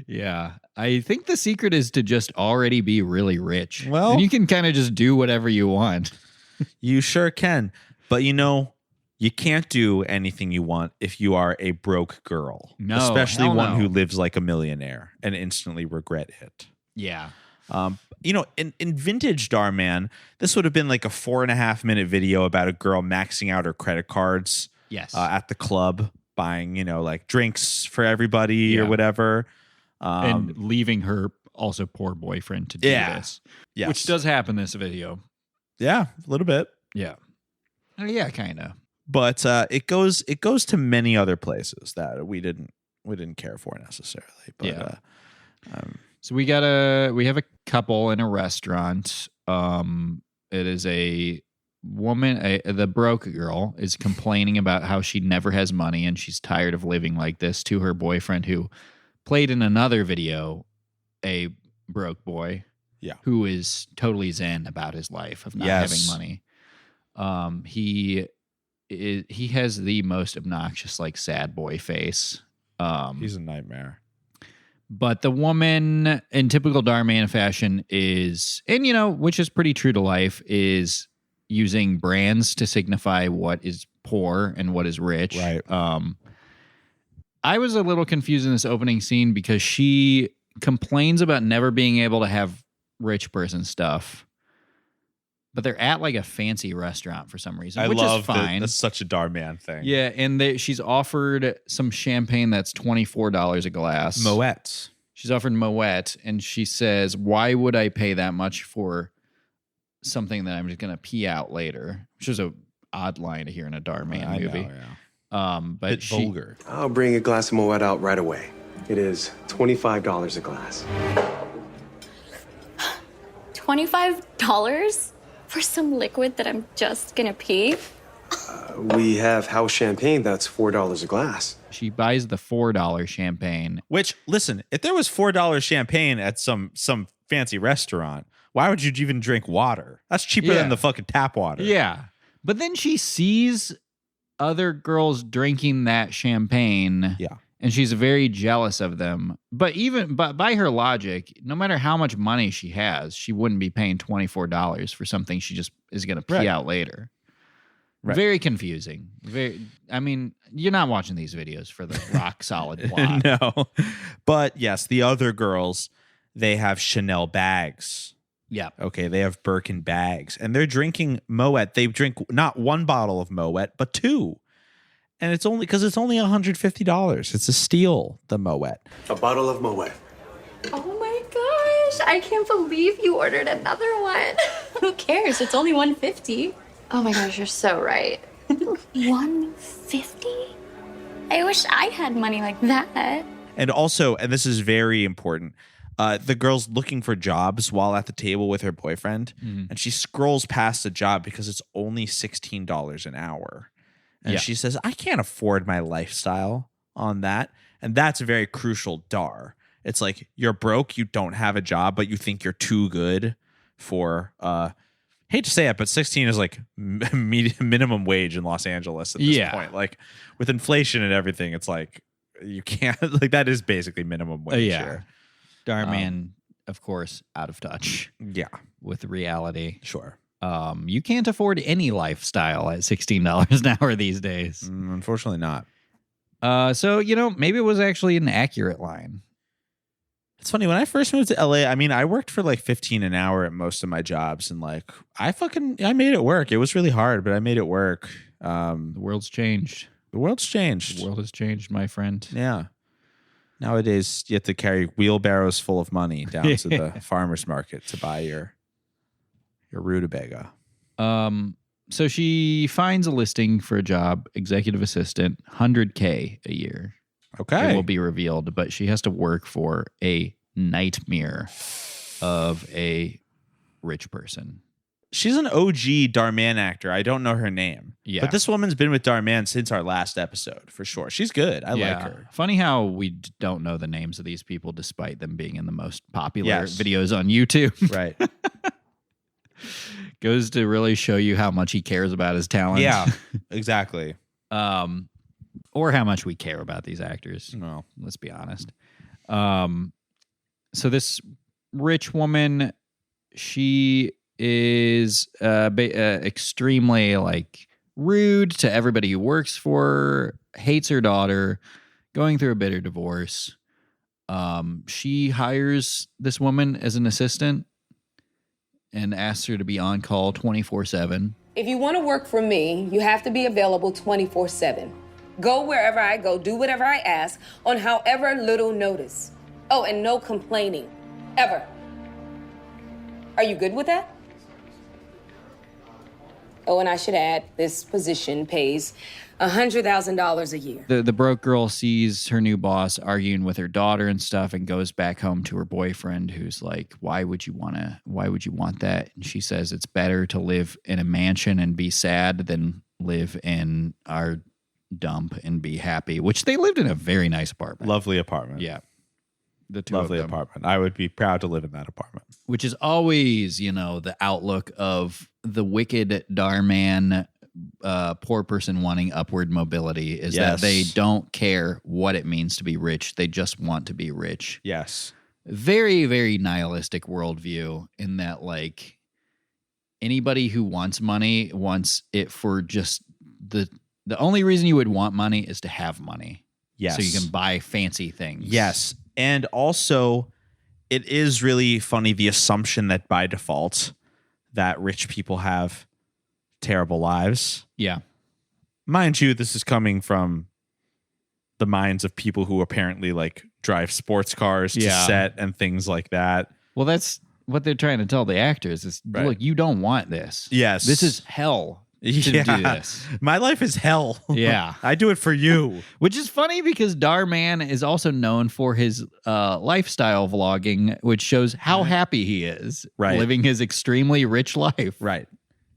Yeah. I think the secret is to just already be really rich. Well, and you can kind of just do whatever you want. You sure can. But you can't do anything you want if you are a broke girl. No, especially one who lives like a millionaire and instantly regret it. Yeah. In vintage Dhar Mann, this would have been like a 4.5-minute video about a girl maxing out her credit cards. Yes. At the club, buying, like drinks for everybody or whatever. And leaving her also poor boyfriend to do this. Yes. Which does happen in this video. Yeah, a little bit. Yeah. Yeah, kind of. But it goes to many other places that we didn't care for necessarily. But so we have a couple in a restaurant. It is a woman, the broke girl is complaining about how she never has money and she's tired of living like this to her boyfriend, who played in another video a broke boy who is totally zen about his life of not having money. He has the most obnoxious like sad boy face. He's a nightmare. But the woman in typical Dhar Mann fashion is, and which is pretty true to life, is using brands to signify what is poor and what is rich. Right. I was a little confused in this opening scene because she complains about never being able to have rich person stuff. But they're at like a fancy restaurant for some reason, which is fine. That's such a Dhar Mann thing. Yeah, and she's offered some champagne that's $24 a glass. Moet. She's offered Moet, and she says, "Why would I pay that much for something that I'm just going to pee out later?" Which is a odd line to hear in a Dhar Mann movie. Know, yeah. But bit vulgar. I'll bring a glass of Moet out right away. It is $25 a glass. $25 for some liquid that I'm just gonna pee? We have house champagne that's $4 a glass. She buys the $4 champagne. Which, listen, if there was $4 champagne at some fancy restaurant, why would you even drink water? That's cheaper than the fucking tap water. Yeah. But then she sees other girls drinking that champagne. Yeah. And she's very jealous of them. But by her logic, no matter how much money she has, she wouldn't be paying $24 for something she just is going to pee out later. Right. Very confusing. You're not watching these videos for the rock solid plot. No. But yes, the other girls, they have Chanel bags. Yeah. Okay, they have Birkin bags. And they're drinking Moet. They drink not one bottle of Moet, but two. And it's only $150. It's a steal, the Moet. A bottle of Moet. Oh my gosh, I can't believe you ordered another one. Who cares? It's only $150. Oh my gosh, you're so right. $150? I wish I had money like that. And also, and this is very important, the girl's looking for jobs while at the table with her boyfriend, and she scrolls past a job because it's only $16 an hour. And she says, I can't afford my lifestyle on that. And that's a very crucial Dhar. It's like, you're broke, you don't have a job, but you think you're too good for, hate to say it, but 16 is like minimum wage in Los Angeles at this point. Like, with inflation and everything, it's like, you can't, like, that is basically minimum wage here. Dhar Mann, of course, out of touch. Yeah. With reality. Sure. You can't afford any lifestyle at $16 an hour these days. Unfortunately not. So, maybe it was actually an accurate line. It's funny, when I first moved to LA, I worked for like $15 an hour at most of my jobs, and like I made it work. It was really hard, but I made it work. The world's changed. The world's changed. The world has changed, my friend. Yeah. Nowadays, you have to carry wheelbarrows full of money down to the farmer's market to buy your rutabaga. So she finds a listing for a job, executive assistant, $100K a year. Okay. It will be revealed, but she has to work for a nightmare of a rich person. She's an OG Dhar Mann actor. I don't know her name. Yeah. But this woman's been with Dhar Mann since our last episode, for sure. She's good. I like her. Funny how we don't know the names of these people despite them being in the most popular videos on YouTube. Right. Goes to really show you how much he cares about his talent. Yeah, exactly. Or how much we care about these actors. Well, let's be honest. So this rich woman, she is extremely like rude to everybody who works for her, hates her daughter, going through a bitter divorce. She hires this woman as an assistant and asks her to be on call 24/7. If you want to work for me, you have to be available 24/7. Go wherever I go, do whatever I ask, on however little notice. Oh, and no complaining. Ever. Are you good with that? Oh, and I should add, this position pays $100,000 a year. The broke girl sees her new boss arguing with her daughter and stuff and goes back home to her boyfriend, who's like, why would you want that? And she says it's better to live in a mansion and be sad than live in our dump and be happy, which they lived in a very nice apartment. Lovely apartment. Yeah. The two Lovely of them. apartment. I would be proud to live in that apartment. Which is always, the outlook of the wicked Dhar Mann poor person wanting upward mobility is that they don't care what it means to be rich. They just want to be rich. Yes. Very, very nihilistic worldview in that, like, anybody who wants money wants it for just the only reason you would want money is to have money. Yes. So you can buy fancy things. Yes. And also, it is really funny, the assumption that by default that rich people have terrible lives. Yeah. Mind you, this is coming from the minds of people who apparently like drive sports cars to set and things like that. Well, that's what they're trying to tell the actors is, look, you don't want this. Yes. This is hell to do this. My life is hell. Yeah. I do it for you. Which is funny because Dhar Mann is also known for his lifestyle vlogging, which shows how happy he is living his extremely rich life. Right.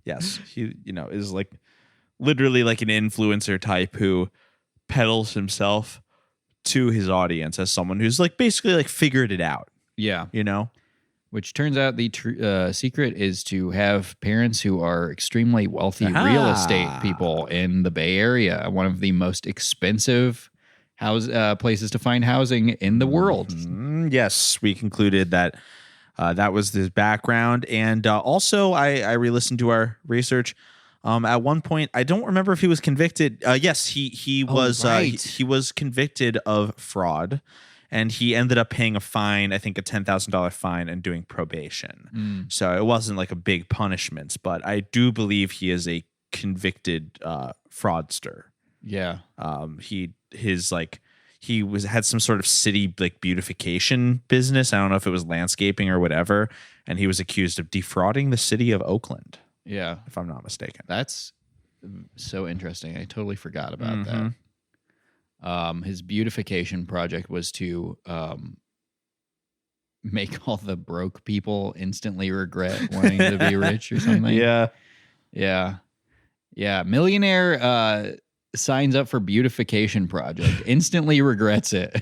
Yes. He, is like literally like an influencer type who peddles himself to his audience as someone who's like basically like figured it out. Yeah. Which turns out the secret is to have parents who are extremely wealthy real estate people in the Bay Area, one of the most expensive places to find housing in the world. Yes, we concluded that that was the background. And also, I re-listened to our research. At one point, I don't remember if he was convicted. Yes, he was. He was convicted of fraud. And he ended up paying a fine, I think a $10,000 fine, and doing probation. So it wasn't like a big punishment, but I do believe he is a convicted fraudster. Yeah. He had some sort of city like beautification business. I don't know if it was landscaping or whatever, and he was accused of defrauding the city of Oakland. Yeah, if I'm not mistaken. That's so interesting. I totally forgot about that. His beautification project was to make all the broke people instantly regret wanting to be rich or something. Yeah. Millionaire signs up for beautification project, instantly regrets it.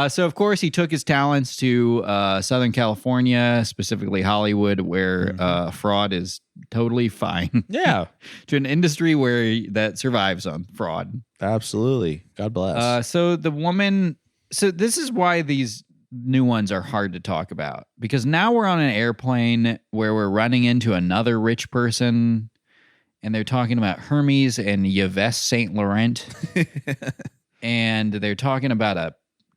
So of course he took his talents to Southern California, specifically Hollywood, where fraud is totally fine. Yeah. To an industry that survives on fraud. Absolutely. God bless. So this is why these new ones are hard to talk about, because now we're on an airplane where we're running into another rich person and they're talking about Hermes and Yves Saint Laurent. And they're talking about a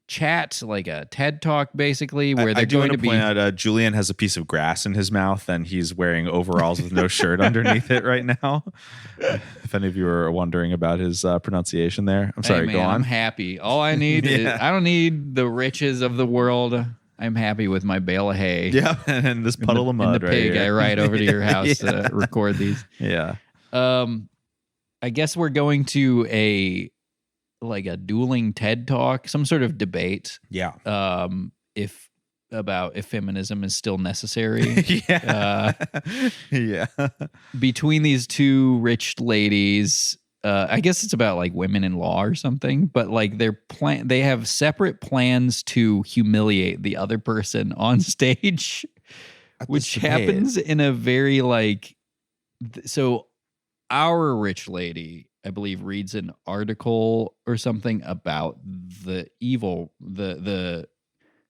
chat, like a TED Talk, basically, where they're going to be. Point out, Julian has a piece of grass in his mouth, and he's wearing overalls with no shirt underneath it right now. If any of you are wondering about his pronunciation there, I'm sorry. Hey man, go on. I'm happy. All I need is I don't need the riches of the world. I'm happy with my bale of hay. Yeah, and this puddle of mud and the right pig here. I ride over to your house to record these. Yeah. I guess we're going to a dueling TED Talk, some sort of debate. Yeah. If about if feminism is still necessary. Yeah. Yeah. Between these two rich ladies, I guess it's about like women in law or something, but like they have separate plans to humiliate the other person on stage, which happens in a very like, so our rich lady, I believe, reads an article or something about the evil,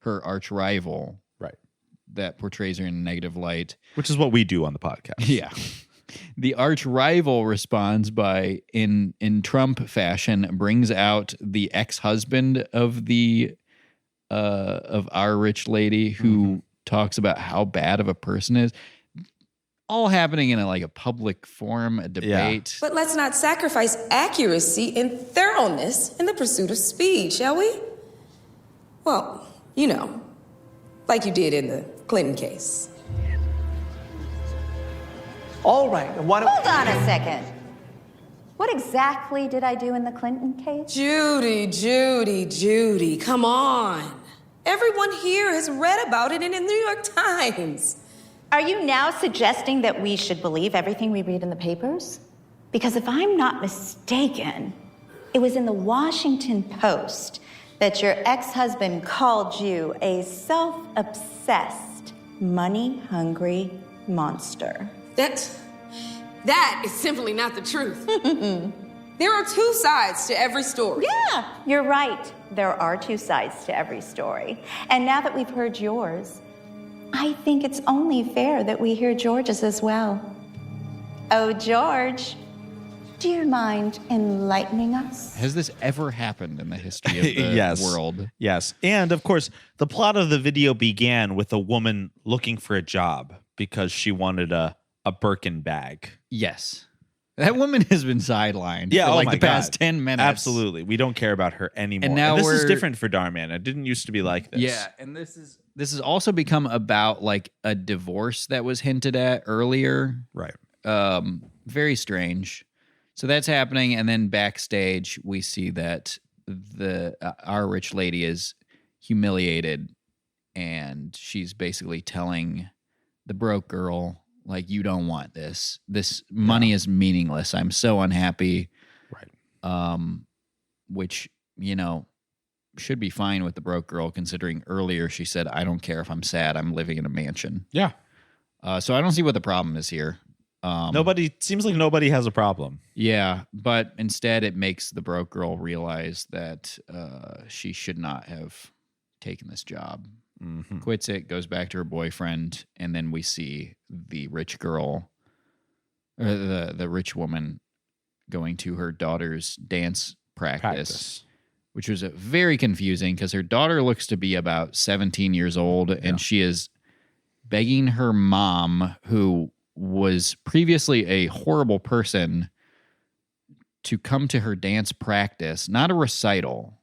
her arch rival, right, that portrays her in a negative light, which is what we do on the podcast. Yeah. The arch rival responds by, in Trump fashion, brings out the ex-husband of of our rich lady who talks about how bad of a person is. All happening in a public forum, a debate. But let's not sacrifice accuracy and thoroughness in the pursuit of speed, shall we? Well, like you did in the Clinton case. All right, and why don't... Hold on a second. What exactly did I do in the Clinton case? Judy, come on. Everyone here has read about it in the New York Times. Are you now suggesting that we should believe everything we read in the papers? Because if I'm not mistaken, it was in the Washington Post that your ex-husband called you a self-obsessed, money-hungry monster. That is simply not the truth. There are two sides to every story. Yeah, you're right. There are two sides to every story. And now that we've heard yours, I think it's only fair that we hear George's as well. Oh, George, do you mind enlightening us? Has this ever happened in the history of the world? Yes. And of course, the plot of the video began with a woman looking for a job because she wanted a Birkin bag. Yes. That woman has been sidelined for the past 10 minutes. Absolutely. We don't care about her anymore. And now this is different for Dhar Mann. It didn't used to be like this. Yeah, and this has also become about a divorce that was hinted at earlier. Right. Very strange. So that's happening, and then backstage we see that our rich lady is humiliated, and she's basically telling the broke girl, you don't want this. This money is meaningless. I'm so unhappy. Right. Which, should be fine with the broke girl, considering earlier she said, I don't care if I'm sad. I'm living in a mansion. Yeah. So I don't see what the problem is here. Seems like nobody has a problem. Yeah, but instead it makes the broke girl realize that she should not have taken this job. Mm-hmm. Quits it, goes back to her boyfriend, and then we see the rich girl, or the rich woman, going to her daughter's dance practice. Which was very confusing because her daughter looks to be about 17 years old, and she is begging her mom, who was previously a horrible person, to come to her dance practice, not a recital.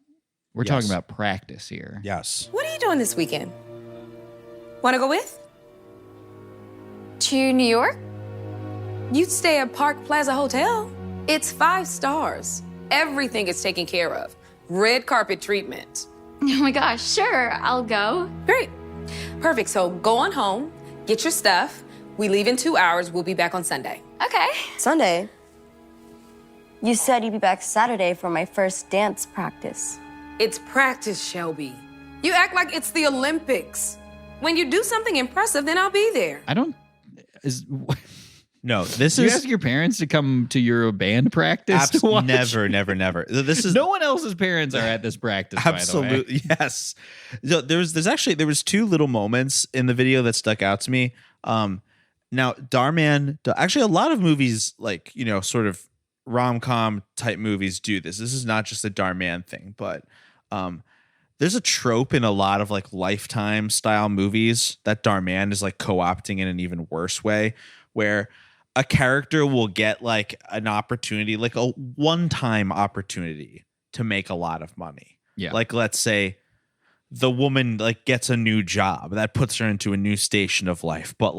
We're talking about practice here. Yes. What are you doing this weekend? Want to go with? To New York? You'd stay at Park Plaza Hotel. It's 5 stars. Everything is taken care of. Red carpet treatment. Oh my gosh, sure, I'll go. Great. Perfect. So go on home, get your stuff. We leave in 2 hours. We'll be back on Sunday. Okay. Sunday? You said you'd be back Saturday for my first dance practice. It's practice, Shelby. You act like it's the Olympics. When you do something impressive, then I'll be there. No, Do you ask your parents to come to your band practice? To watch? Never. This is no one else's parents are at this practice. Absolutely, by the way. Yes. There was 2 little moments in the video that stuck out to me. Now, Dhar Mann, actually, a lot of movies, sort of rom-com type movies do this. This is not just a Dhar Mann thing, but there's a trope in a lot of Lifetime style movies that Dhar Mann is co-opting in an even worse way, where a character will get an opportunity, a one-time opportunity to make a lot of money. Yeah. Let's say the woman gets a new job that puts her into a new station of life, but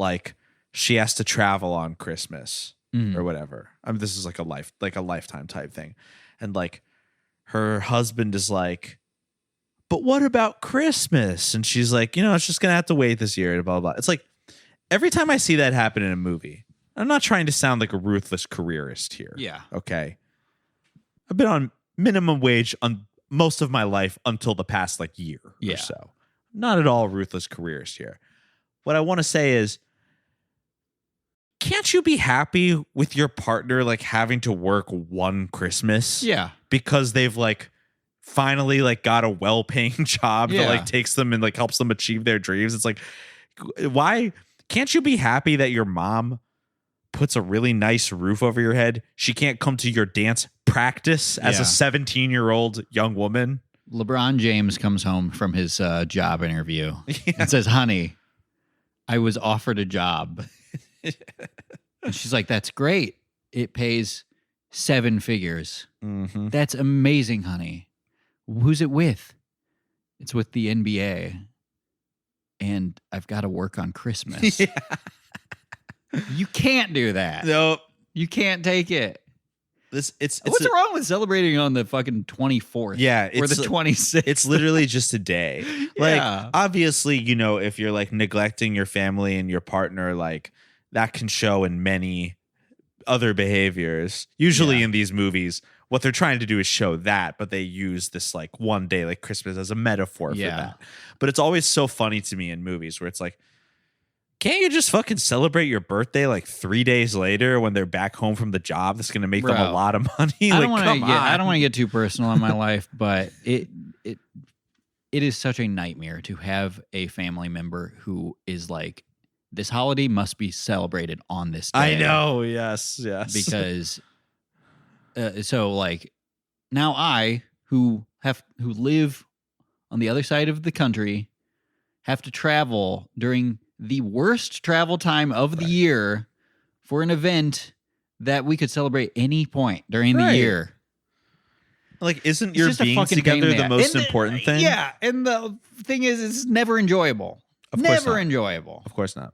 she has to travel on Christmas or whatever. I mean, this is a lifetime type thing. And her husband is but what about Christmas? And she's like, it's just going to have to wait this year and blah, blah, blah. It's like every time I see that happen in a movie, I'm not trying to sound like a ruthless careerist here. Yeah. Okay. I've been on minimum wage on most of my life until the past year or so. Not at all a ruthless careerist here. What I want to say is, can't you be happy with your partner having to work one Christmas? Yeah. Because they've finally got a well-paying job that takes them and helps them achieve their dreams. It's why can't you be happy that your mom puts a really nice roof over your head? She can't come to your dance practice as a 17-year-old young woman. LeBron James comes home from his job interview and says, honey, I was offered a job. And she's like, that's great. It pays 7 figures. Mm-hmm. That's amazing, honey. Who's it with? It's with the NBA. And I've got to work on Christmas. You can't do that. Nope. You can't take it. What's wrong with celebrating on the fucking 24th? Yeah. Or the 26th? It's literally just a day. Obviously, if you're neglecting your family and your partner, that can show in many other behaviors. Usually in these movies, what they're trying to do is show that, but they use this one day Christmas as a metaphor for that. But it's always so funny to me in movies where it's can't you just fucking celebrate your birthday 3 days later when they're back home from the job that's going to make them a lot of money? I don't want to get too personal in my life, but it is such a nightmare to have a family member who is this holiday must be celebrated on this day. I know. Yes. Because now I who live on the other side of the country have to travel during the worst travel time of the year for an event that we could celebrate any point during the year. Isn't your being together the most important thing? Yeah, and the thing is, it's never enjoyable. Enjoyable. Of course not.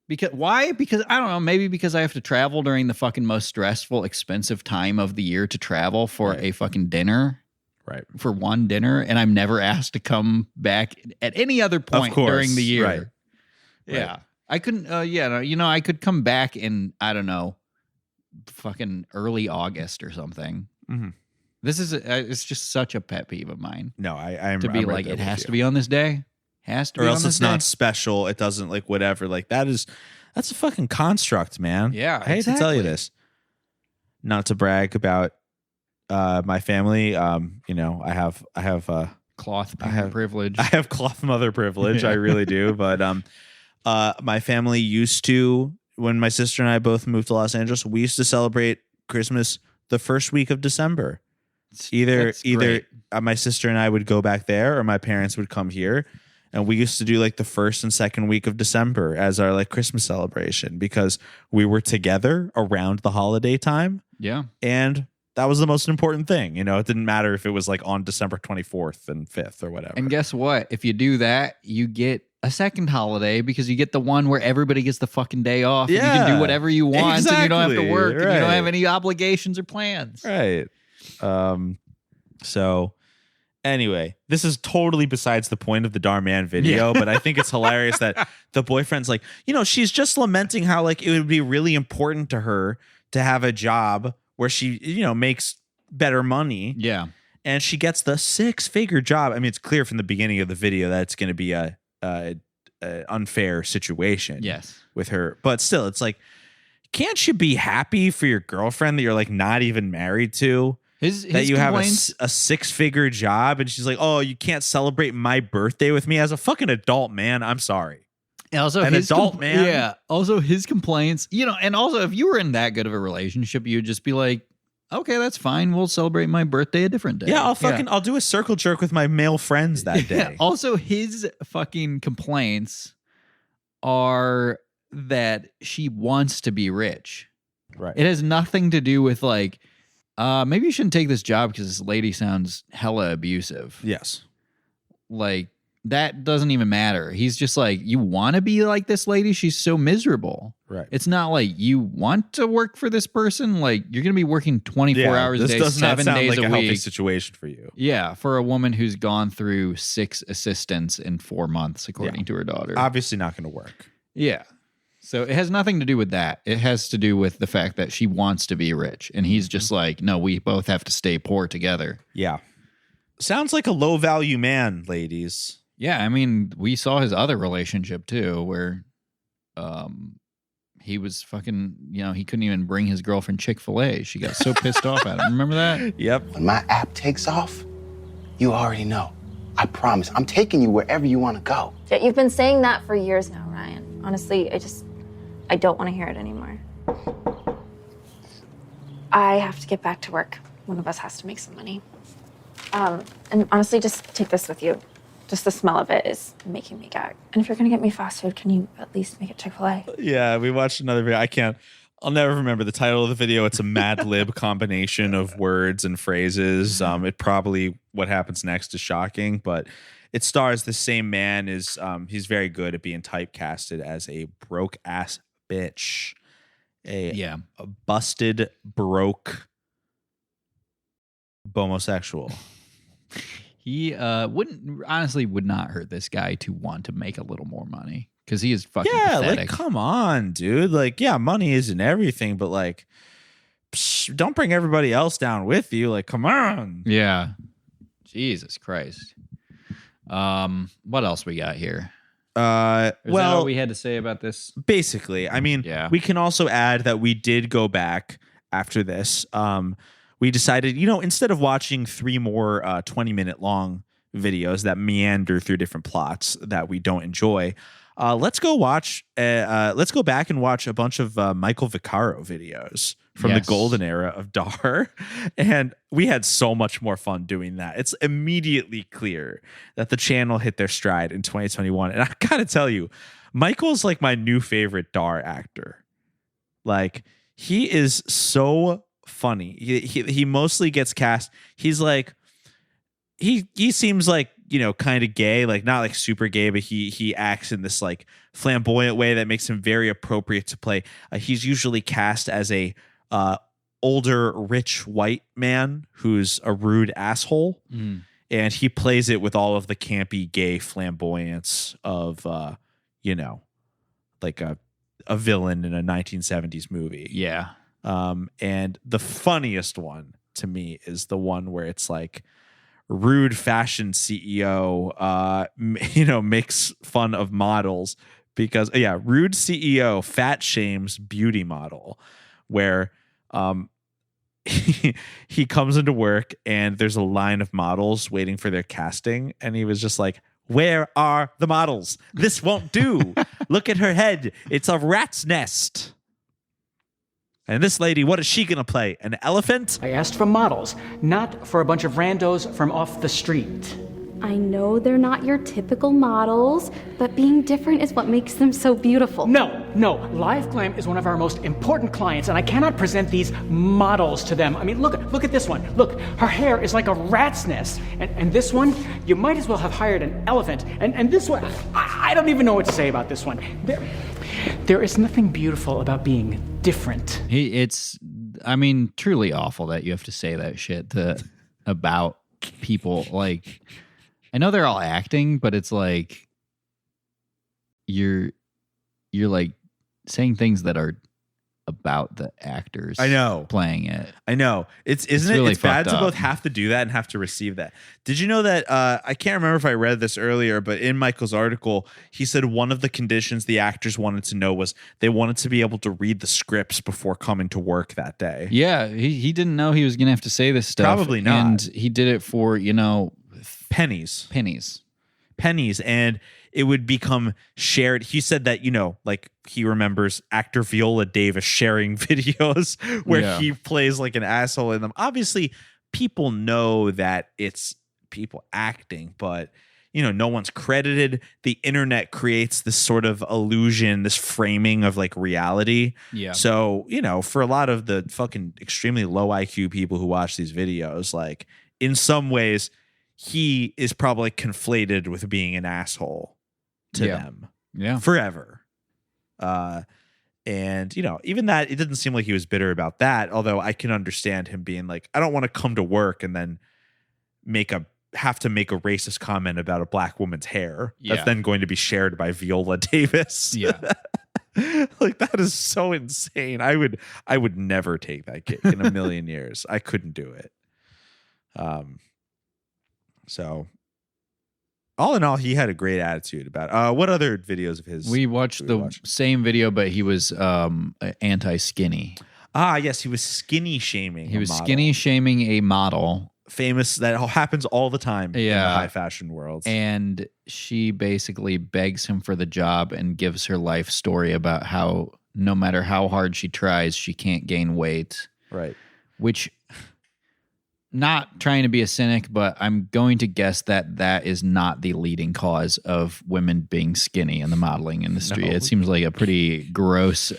Because why? Because I don't know. Maybe because I have to travel during the fucking most stressful, expensive time of the year to travel for a fucking dinner. Right. For one dinner, and I'm never asked to come back at any other point during the year. Right. Yeah. Right. I couldn't, I could come back in, I don't know, fucking early August or something. Mm-hmm. This is, it's just such a pet peeve of mine. No, I'm to be right it has to be on this day. Has to or be else on this it's day. not special. It doesn't whatever. That's a fucking construct, man. Yeah. I hate to tell you this. Not to brag about my family. I have cloth privilege. I have cloth mother privilege. I really do. But my family used to, when my sister and I both moved to Los Angeles, we used to celebrate Christmas the first week of December. Either my sister and I would go back there, or my parents would come here, and we used to do the first and second week of December as our Christmas celebration because we were together around the holiday time. Yeah, and that was the most important thing. It didn't matter if it was on December 24th and 5th or whatever. And guess what? If you do that, you get a second holiday because you get the one where everybody gets the fucking day off. Yeah, and you can do whatever you want. Exactly. And you don't have to work. Right. And you don't have any obligations or plans. Right. So anyway, this is totally besides the point of the Dhar Mann video, but I think it's hilarious that the boyfriend's she's just lamenting how it would be really important to her to have a job where she, makes better money. Yeah. And she gets the 6-figure job. I mean, it's clear from the beginning of the video that it's going to be a unfair situation. Yes. With her. But still, it's can't you be happy for your girlfriend that you're not even married to? That you have a 6-figure job, and she's oh, you can't celebrate my birthday with me as a fucking adult man. I'm sorry. And also an adult man. Yeah. Also his complaints, and also if you were in that good of a relationship, you'd just be okay, that's fine. We'll celebrate my birthday a different day. Yeah, I'll do a circle jerk with my male friends that day. Yeah. Also, his fucking complaints are that she wants to be rich. Right. It has nothing to do with maybe you shouldn't take this job because this lady sounds hella abusive. Yes. that doesn't even matter. He's just like, you want to be like this lady? She's so miserable. Right. It's not like you want to work for this person. Like, you're going to be working 24 hours a day, 7 days a healthy week. Situation for you. Yeah, for a woman who's gone through 6 assistants in 4 months, according to her daughter. Obviously not going to work. Yeah. So it has nothing to do with that. It has to do with the fact that she wants to be rich. And he's just like, no, we both have to stay poor together. Yeah. Sounds like a low value man, ladies. Yeah, I mean, we saw his other relationship too, where he was fucking, he couldn't even bring his girlfriend Chick-fil-A. She got so pissed off at him. Remember that? Yep. When my app takes off, you already know. I promise. I'm taking you wherever you want to go. Yeah, you've been saying that for years now, Ryan. Honestly, I don't want to hear it anymore. I have to get back to work. One of us has to make some money. And honestly, just take this with you. Just the smell of it is making me gag. And if you're going to get me fast food, can you at least make it Chick-fil-A? Yeah, we watched another video. I'll never remember the title of the video. It's a Mad Lib combination of words and phrases. It probably, what happens next is shocking, but it stars the same man. He's very good at being typecasted as a broke ass bitch. A busted, broke homosexual. He would not hurt this guy to want to make a little more money because he is fucking pathetic. Like, come on, dude. Like, yeah, money isn't everything, but like, don't bring everybody else down with you. Like, come on. Yeah. Jesus Christ. What else we got here? Is that all we had to say about this? Basically, I mean, we can also add that we did go back after this. We decided, instead of watching 3 more 20-minute long videos that meander through different plots that we don't enjoy, let's go back and watch a bunch of Michael Vaccaro videos from the golden era of Dhar. And we had so much more fun doing that. It's immediately clear that the channel hit their stride in 2021. And I gotta tell you, Michael's like my new favorite Dhar actor. Like, he is so funny. He mostly gets cast. He's like, he seems like, kind of gay, like not like super gay, but he acts in this like flamboyant way that makes him very appropriate to play. He's usually cast as a older rich white man who's a rude asshole, and he plays it with all of the campy gay flamboyance of like a villain in a 1970s movie. Yeah. And the funniest one to me is the one where it's like rude fashion CEO, makes fun of models because rude CEO fat shames beauty model, where he comes into work and there's a line of models waiting for their casting, and he was just like, "Where are the models? This won't do. Look at her head. It's a rat's nest. And this lady, what is she going to play? An elephant?" I asked for models, not for a bunch of randos from off the street. I know they're not your typical models, but being different is what makes them so beautiful. No. Live Glam is one of our most important clients, and I cannot present these models to them. I mean, look at this one. Look, her hair is like a rat's nest. And this one, you might as well have hired an elephant. And this one, I don't even know what to say about this one. There is nothing beautiful about being different. It's truly awful that you have to say that shit about people. Like, I know they're all acting, but it's like you're like saying things that are about the actors. I know, playing it. I know. It's really bad to up. both have to do that and have to receive that. Did you know that? I can't remember if I read this earlier, but in Michael's article, he said one of the conditions the actors wanted to know was they wanted to be able to read the scripts before coming to work that day. Yeah, he didn't know he was gonna have to say this stuff. Probably not. And he did it for pennies. And it would become shared. He said that, like he remembers actor Viola Davis sharing videos where he plays like an asshole in them. Obviously, people know that it's people acting, but, no one's credited. The internet creates this sort of illusion, this framing of like reality. Yeah. So, for a lot of the fucking extremely low IQ people who watch these videos, like in some ways, he is probably conflated with being an asshole to them. Yeah. Forever. And, you know, even that, it didn't seem like he was bitter about that. Although I can understand him being like, I don't want to come to work and then have to make a racist comment about a black woman's hair. Yeah. That's then going to be shared by Viola Davis. Yeah. Like, that is so insane. I would never take that gig in a million years. I couldn't do it. So all in all, he had a great attitude about what other videos of his? We watched same video, but he was anti-skinny. Ah, yes, he was skinny shaming. He was skinny shaming a model. Famous, that happens all the time in the high fashion world. And she basically begs him for the job and gives her life story about how no matter how hard she tries, she can't gain weight. Right. Which, not trying to be a cynic, but I'm going to guess that is not the leading cause of women being skinny in the modeling industry. No. It seems like a pretty gross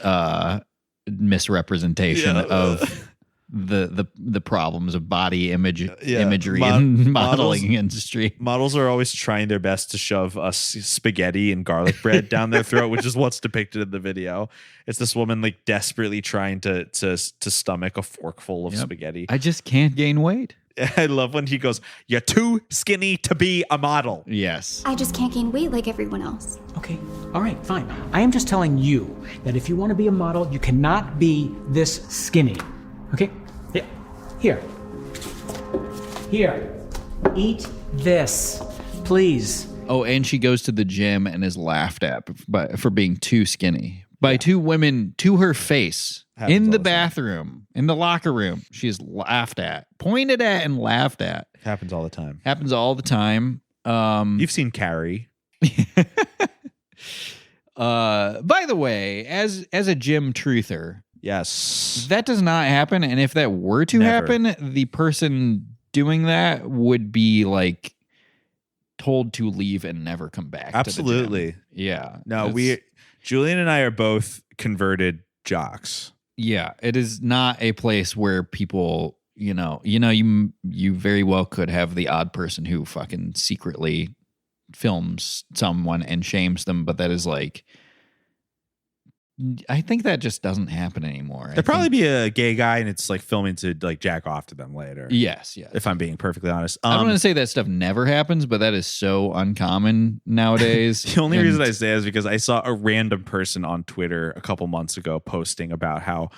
misrepresentation of the problems of body imagery in modeling industry. Models are always trying their best to shove spaghetti and garlic bread down their throat, which is what's depicted in the video. It's this woman like desperately trying to stomach a forkful of spaghetti. I just can't gain weight. I love when he goes, "You're too skinny to be a model." Yes. I just can't gain weight like everyone else. Okay, all right, fine. I am just telling you that if you want to be a model, you cannot be this skinny. Okay? Yeah. Here. Eat this, please. Oh, and she goes to the gym and is laughed at for being too skinny by two women to her face. Happens in all the the bathroom, in the locker room. She's laughed at, pointed at, and laughed at. Happens all the time. Happens all the time. You've seen Carrie. By the way, as a gym truther, yes, that does not happen. And if that were to happen, the person doing that would be like told to leave and never come back. Absolutely. To the gym. Yeah. No, Julian and I are both converted jocks. Yeah, it is not a place where people, you very well could have the odd person who fucking secretly films someone and shames them, but that is like, I think that just doesn't happen anymore. There'd probably be a gay guy and it's like filming to like jack off to them later. Yes. If I'm being perfectly honest. I don't want to say that stuff never happens, but that is so uncommon nowadays. The only reason I say it is because I saw a random person on Twitter a couple months ago posting about how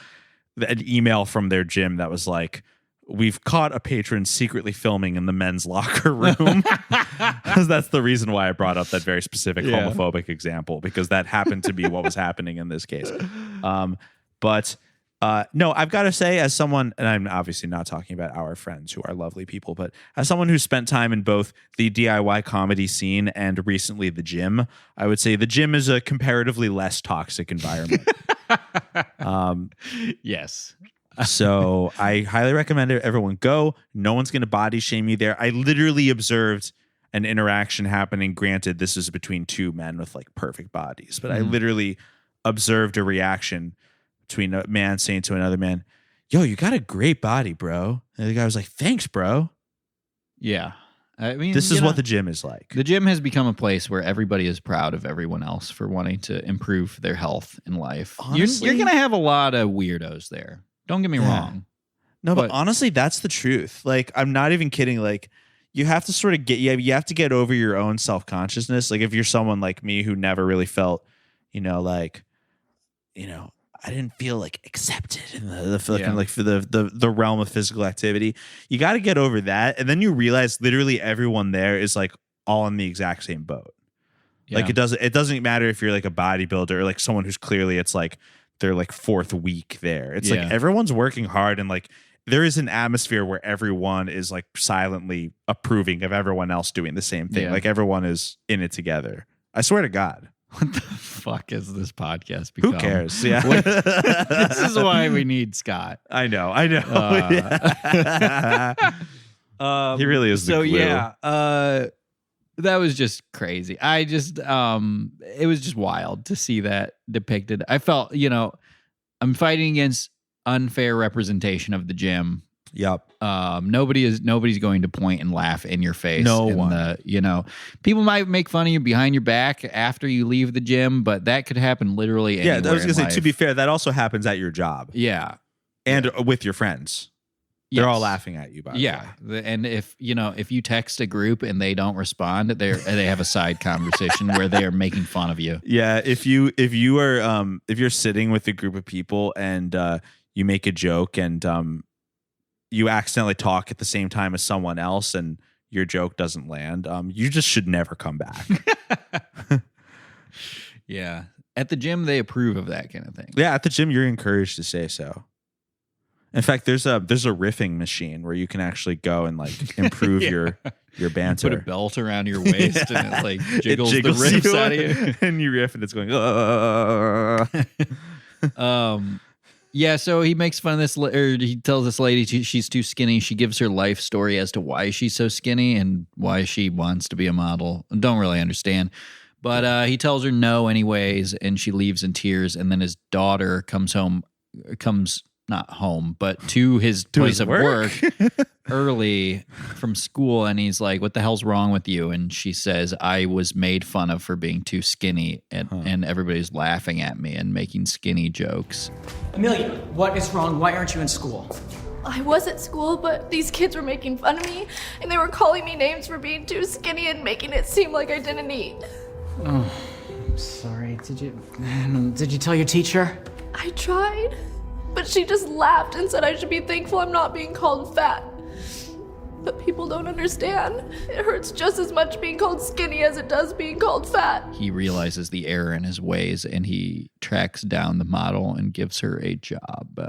an email from their gym that was like, "We've caught a patron secretly filming in the men's locker room." Because that's the reason why I brought up that very specific homophobic example, because that happened to be what was happening in this case. But no, I've got to say, as someone, and I'm obviously not talking about our friends who are lovely people, but as someone who spent time in both the DIY comedy scene and recently the gym, I would say the gym is a comparatively less toxic environment. Yes. So I highly recommend everyone go. No one's going to body shame you there. I literally observed an interaction happening. Granted, this is between two men with like perfect bodies, but I literally observed a reaction between a man saying to another man, "Yo, you got a great body, bro." And the guy was like, "Thanks, bro." Yeah. I mean, this is what the gym is like. The gym has become a place where everybody is proud of everyone else for wanting to improve their health in life. Honestly, you're going to have a lot of weirdos there. Don't get me wrong. No, but honestly, that's the truth. Like, I'm not even kidding. Like, you have to sort of you have to get over your own self-consciousness. Like, if you're someone like me who never really felt, I didn't feel like accepted in the realm of physical activity. You got to get over that, and then you realize literally everyone there is like all in the exact same boat. Yeah. Like, it doesn't matter if you're like a bodybuilder or like someone who's clearly it's like their like fourth week there. It's like everyone's working hard, and like there is an atmosphere where everyone is like silently approving of everyone else doing the same thing. Like everyone is in it together. I swear to God. What the fuck is this podcast become? Who cares? Yeah. This is why we need Scott. I know. He really is the glue. Yeah. That was just crazy. I just, it was just wild to see that depicted. I felt, I'm fighting against unfair representation of the gym. Yep. Nobody's going to point and laugh in your face. No one. People might make fun of you behind your back after you leave the gym, but that could happen literally anywhere. Yeah, I was going to say, life. to be fair, that also happens at your job. Yeah. And with your friends. They're all laughing at you, by the way. And if you text a group and they don't respond, they have a side conversation where they are making fun of you. Yeah, if you're sitting with a group of people and you make a joke and you accidentally talk at the same time as someone else and your joke doesn't land, you just should never come back. Yeah. At the gym, they approve of that kind of thing. Yeah, at the gym, you're encouraged to say so. In fact, there's a riffing machine where you can actually go and like improve your banter. You put a belt around your waist and it like jiggles the riffs you out of you. And you riff and it's going. Yeah, so he makes fun of this, or he tells this lady she's too skinny. She gives her life story as to why she's so skinny and why she wants to be a model. Don't really understand. But he tells her no anyways, and she leaves in tears. And then his daughter comes not home, but to his place of work early from school. And he's like, what the hell's wrong with you? And she says, I was made fun of for being too skinny. And everybody's laughing at me and making skinny jokes. Amelia, what is wrong? Why aren't you in school? I was at school, but these kids were making fun of me, and they were calling me names for being too skinny and making it seem like I didn't eat. Oh, I'm sorry. Did you tell your teacher? I tried, but she just laughed and said I should be thankful I'm not being called fat. But people don't understand. It hurts just as much being called skinny as it does being called fat. He realizes the error in his ways, and he tracks down the model and gives her a job.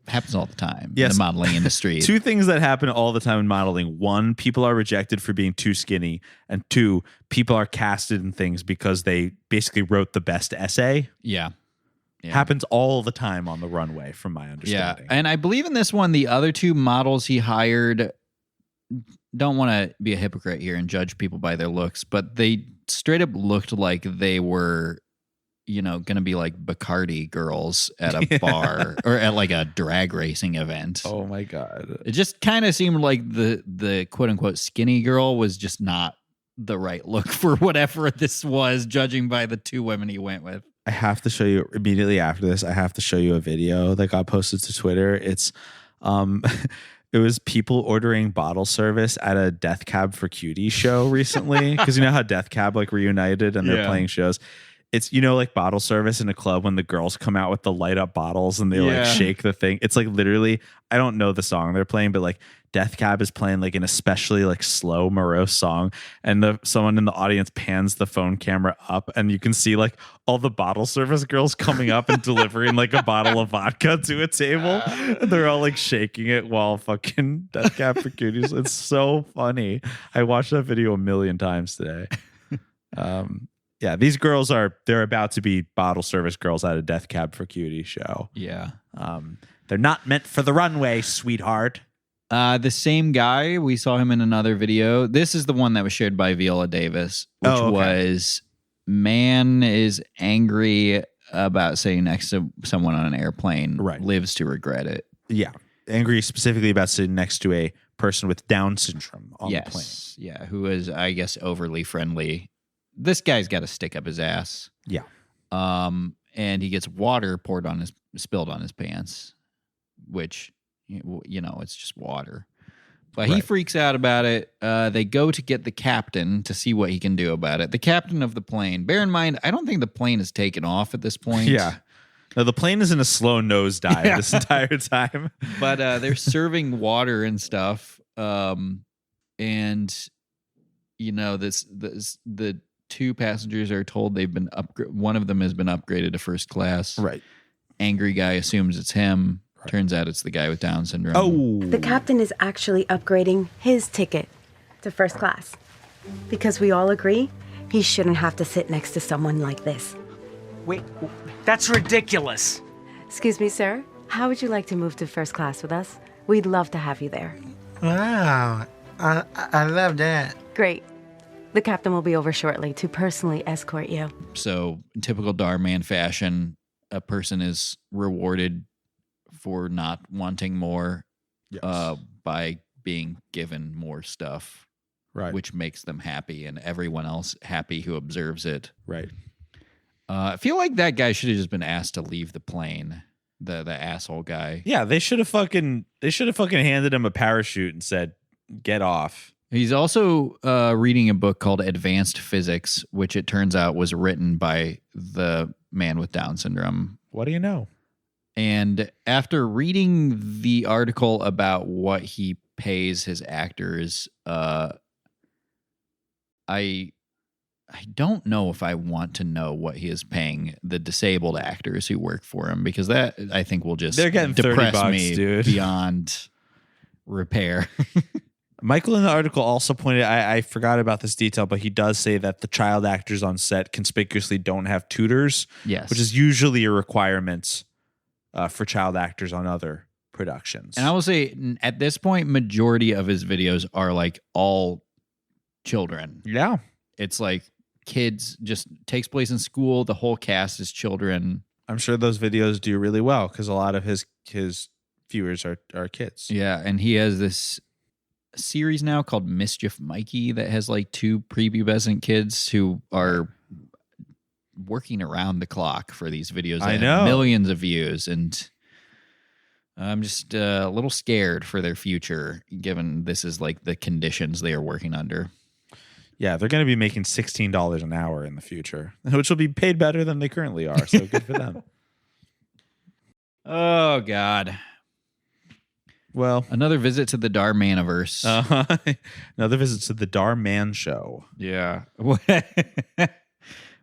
Happens all the time in the modeling industry. Two things that happen all the time in modeling. One, people are rejected for being too skinny. And two, people are casted in things because they basically wrote the best essay. Yeah. Happens all the time on the runway, from my understanding. Yeah, and I believe in this one, the other two models he hired, don't want to be a hypocrite here and judge people by their looks, but they straight up looked like they were, going to be like Bacardi girls at a bar or at like a drag racing event. Oh my God. It just kind of seemed like the quote unquote skinny girl was just not the right look for whatever this was, judging by the two women he went with. I have to show you immediately after this. I have to show you a video that got posted to Twitter. It's, it was people ordering bottle service at a Death Cab for Cutie show recently. Because you know how Death Cab like reunited and they're playing shows. It's, like bottle service in a club when the girls come out with the light up bottles and they like shake the thing. It's like literally, I don't know the song they're playing, but like Death Cab is playing like an especially like slow, morose song. And someone in the audience pans the phone camera up and you can see like all the bottle service girls coming up and delivering like a bottle of vodka to a table. And they're all like shaking it while fucking Death Cab for Cuties. It's so funny. I watched that video a million times today. Yeah, these girls they're about to be bottle service girls at a Death Cab for Cutie show. Yeah. They're not meant for the runway, sweetheart. The same guy, we saw him in another video. This is the one that was shared by Viola Davis, which was man is angry about sitting next to someone on an airplane, lives to regret it. Yeah. Angry specifically about sitting next to a person with Down syndrome on the plane. Yeah, who is, I guess, overly friendly. This guy's got a stick up his ass. Yeah. And he gets water spilled on his pants, which, it's just water. But he freaks out about it. They go to get the captain to see what he can do about it. The captain of the plane. Bear in mind, I don't think the plane has taken off at this point. Yeah. No, the plane is in a slow nosedive this entire time. But they're serving water and stuff. And, the two passengers are told they've been one of them has been upgraded to first class. Right. Angry guy assumes it's him. Right. Turns out it's the guy with Down syndrome. Oh. The captain is actually upgrading his ticket to first class because we all agree he shouldn't have to sit next to someone like this. Wait, that's ridiculous. Excuse me, sir. How would you like to move to first class with us? We'd love to have you there. Wow. I love that. Great. The captain will be over shortly to personally escort you. So, in typical Dhar Mann fashion, a person is rewarded for not wanting more by being given more stuff, right? Which makes them happy and everyone else happy who observes it, right? I feel like that guy should have just been asked to leave the plane. The asshole guy. Yeah, they should have fucking handed him a parachute and said, "Get off." He's also reading a book called Advanced Physics, which it turns out was written by the man with Down syndrome. What do you know? And after reading the article about what he pays his actors, I don't know if I want to know what he is paying the disabled actors who work for him, because that I think will just they're getting depress $30, me dude. Beyond repair. Michael in the article also pointed, I forgot about this detail, but he does say that the child actors on set conspicuously don't have tutors, yes, which is usually a requirement for child actors on other productions. And I will say at this point, majority of his videos are like all children. Yeah. It's like kids, just takes place in school. The whole cast is children. I'm sure those videos do really well because a lot of his viewers are kids. Yeah, and he has this series now called Mischief Mikey that has like 2 prepubescent kids who are working around the clock for these videos. I that know. have millions of views, and I'm just a little scared for their future, given this is like the conditions they are working under. Yeah, they're going to be making $16 an hour in the future, which will be paid better than they currently are. So good for them. Oh, God. Well, another visit to the Dhar Manniverse. Another visit to the Dhar Mann show. Yeah. What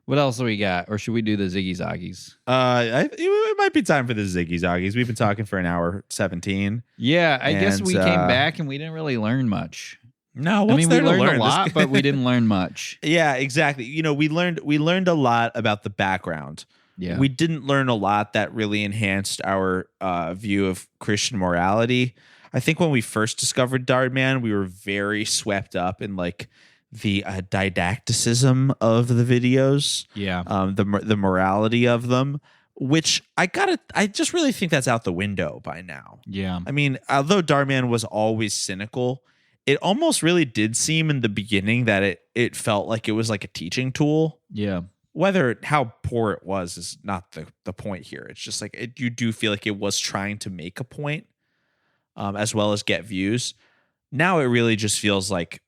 else do we got? Or should we do the Ziggy Zoggies? It might be time for the Ziggy Zoggies. We've been talking for an hour 17. Yeah, I guess we came back and we didn't really learn much. No, we learned a lot, but we didn't learn much. Yeah, exactly. You know, we learned a lot about the background. Yeah. We didn't learn a lot that really enhanced our view of Christian morality. I think when we first discovered Dhar Mann, we were very swept up in like the didacticism of the videos. Yeah. The morality of them, which I just really think that's out the window by now. Yeah. I mean, although Dhar Mann was always cynical, it almost really did seem in the beginning that it felt like it was like a teaching tool. Yeah. How poor it was is not the point here. It's just like you do feel like it was trying to make a point, as well as get views. Now it really just feels like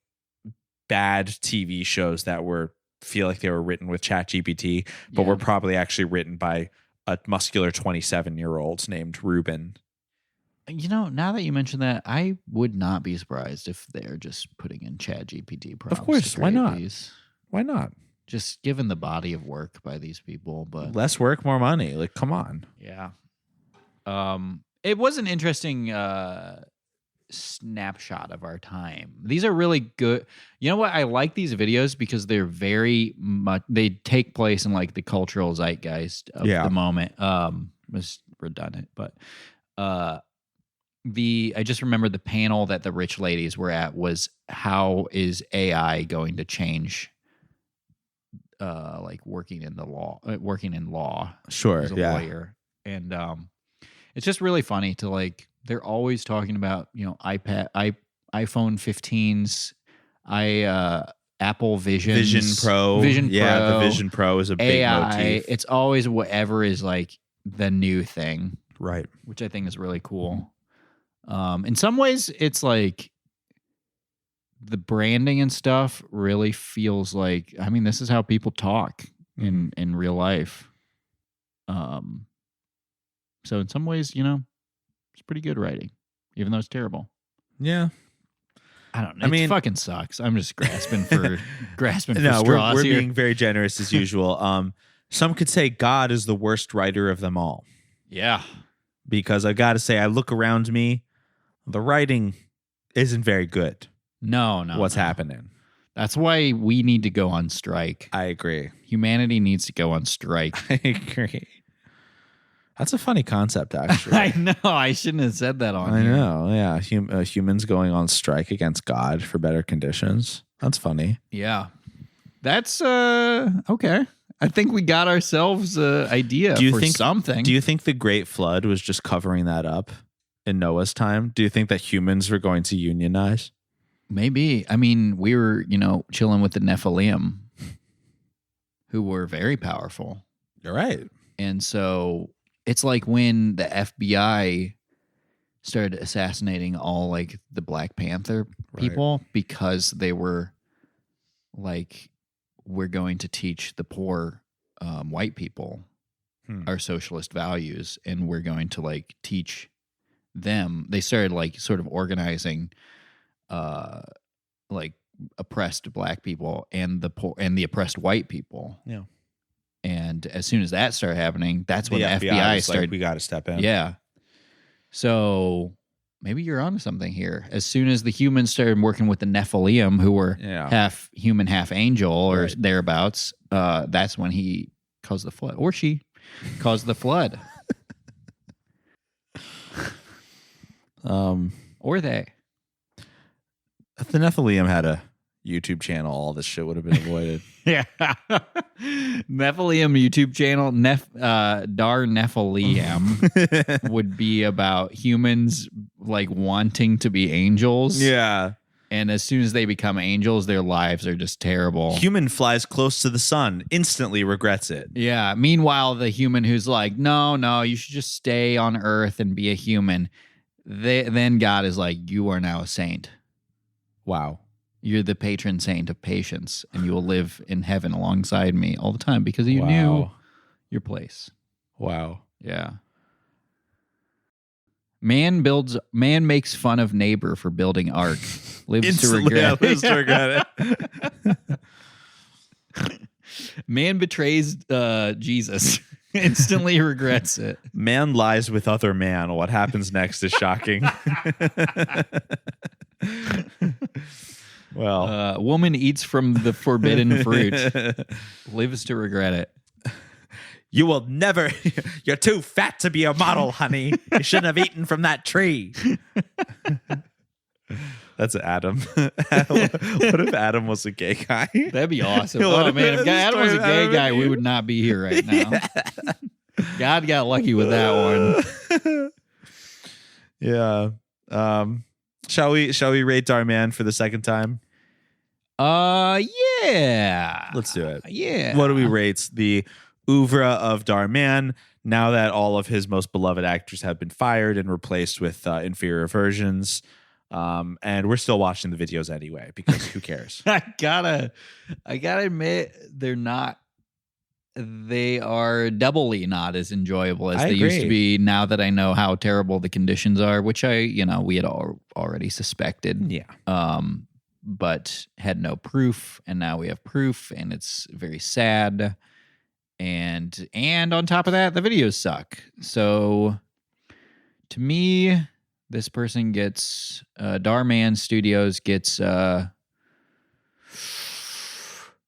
bad TV shows that feel like they were written with ChatGPT, but were probably actually written by a muscular 27-year-old named Ruben. You know, now that you mention that, I would not be surprised if they're just putting in ChatGPT prompts. Of course, why not? Why not? Just given the body of work by these people, but less work, more money. Like, come on. Yeah. It was an interesting snapshot of our time. These are really good. You know what? I like these videos because they're very much, they take place in like the cultural zeitgeist of the moment. Was redundant, but I just remember the panel that the rich ladies were at was how is AI going to change like working in law. Sure. As a lawyer. And it's just really funny to like, they're always talking about, you know, iPhone 15s, Apple Vision Pro. The Vision Pro is a big AI, motif. It's always whatever is like the new thing. Right. Which I think is really cool. In some ways, it's like the branding and stuff really feels like, I mean, this is how people talk in real life. So in some ways, you know, it's pretty good writing, even though it's terrible. Yeah. I don't know. It fucking sucks. I'm just grasping for No, straws we're here. being very generous as usual. Some could say God is the worst writer of them all. Yeah. Because I got to say, I look around me, the writing isn't very good. No. What's happening? That's why we need to go on strike. I agree. Humanity needs to go on strike. I agree. That's a funny concept, actually. I know. I shouldn't have said that on I here. know. Yeah. Humans going on strike against God for better conditions. That's funny. Yeah. That's okay. I think we got ourselves an idea for something. Do you think the Great Flood was just covering that up? in Noah's time? Do you think that humans were going to unionize? Maybe. I mean, we were, chilling with the Nephilim, who were very powerful. You're right. And so it's like when the FBI started assassinating all like the Black Panther people because they were like, we're going to teach the poor white people our socialist values, and we're going to like teach them. They started like sort of organizing like oppressed Black people and the poor and the oppressed white people. Yeah. And as soon as that started happening, that's when the FBI started. Like, we got to step in. Yeah. So maybe you're onto something here. As soon as the humans started working with the Nephilim, who were half human, half angel, or thereabouts, that's when he caused the flood, or she caused the flood, or they. If the Nephilim had a YouTube channel, all this shit would have been avoided. Yeah. Nephilim YouTube channel, Dhar Nephilim would be about humans like wanting to be angels. Yeah. And as soon as they become angels, their lives are just terrible. Human flies close to the sun, instantly regrets it. Yeah. Meanwhile, the human who's like, no, you should just stay on Earth and be a human. Then God is like, you are now a saint. Wow. You're the patron saint of patience, and you will live in heaven alongside me all the time because you knew your place. Wow. Yeah. Man makes fun of neighbor for building ark. Lives to regret. Lives to regret it. Man betrays Jesus. Instantly regrets it. Man lies with other man. What happens next is shocking. Well, woman eats from the forbidden fruit. Lives to regret it. You will never. You're too fat to be a model, honey. You shouldn't have eaten from that tree. That's Adam. What if Adam was a gay guy? That'd be awesome. Oh man, if Adam was a gay guy, we would not be here right now. Yeah. God got lucky with that one. Yeah. Shall we rate Dhar Mann for the second time? Yeah. Let's do it. Yeah. What do we rate the oeuvre of Dhar Mann now that all of his most beloved actors have been fired and replaced with inferior versions? And we're still watching the videos anyway because who cares? I gotta admit they are doubly not as enjoyable as they used to be now that I know how terrible the conditions are, which we had already suspected. Yeah. But had no proof, and now we have proof, and it's very sad. And on top of that, the videos suck. So to me, this person gets Dhar Mann Studios gets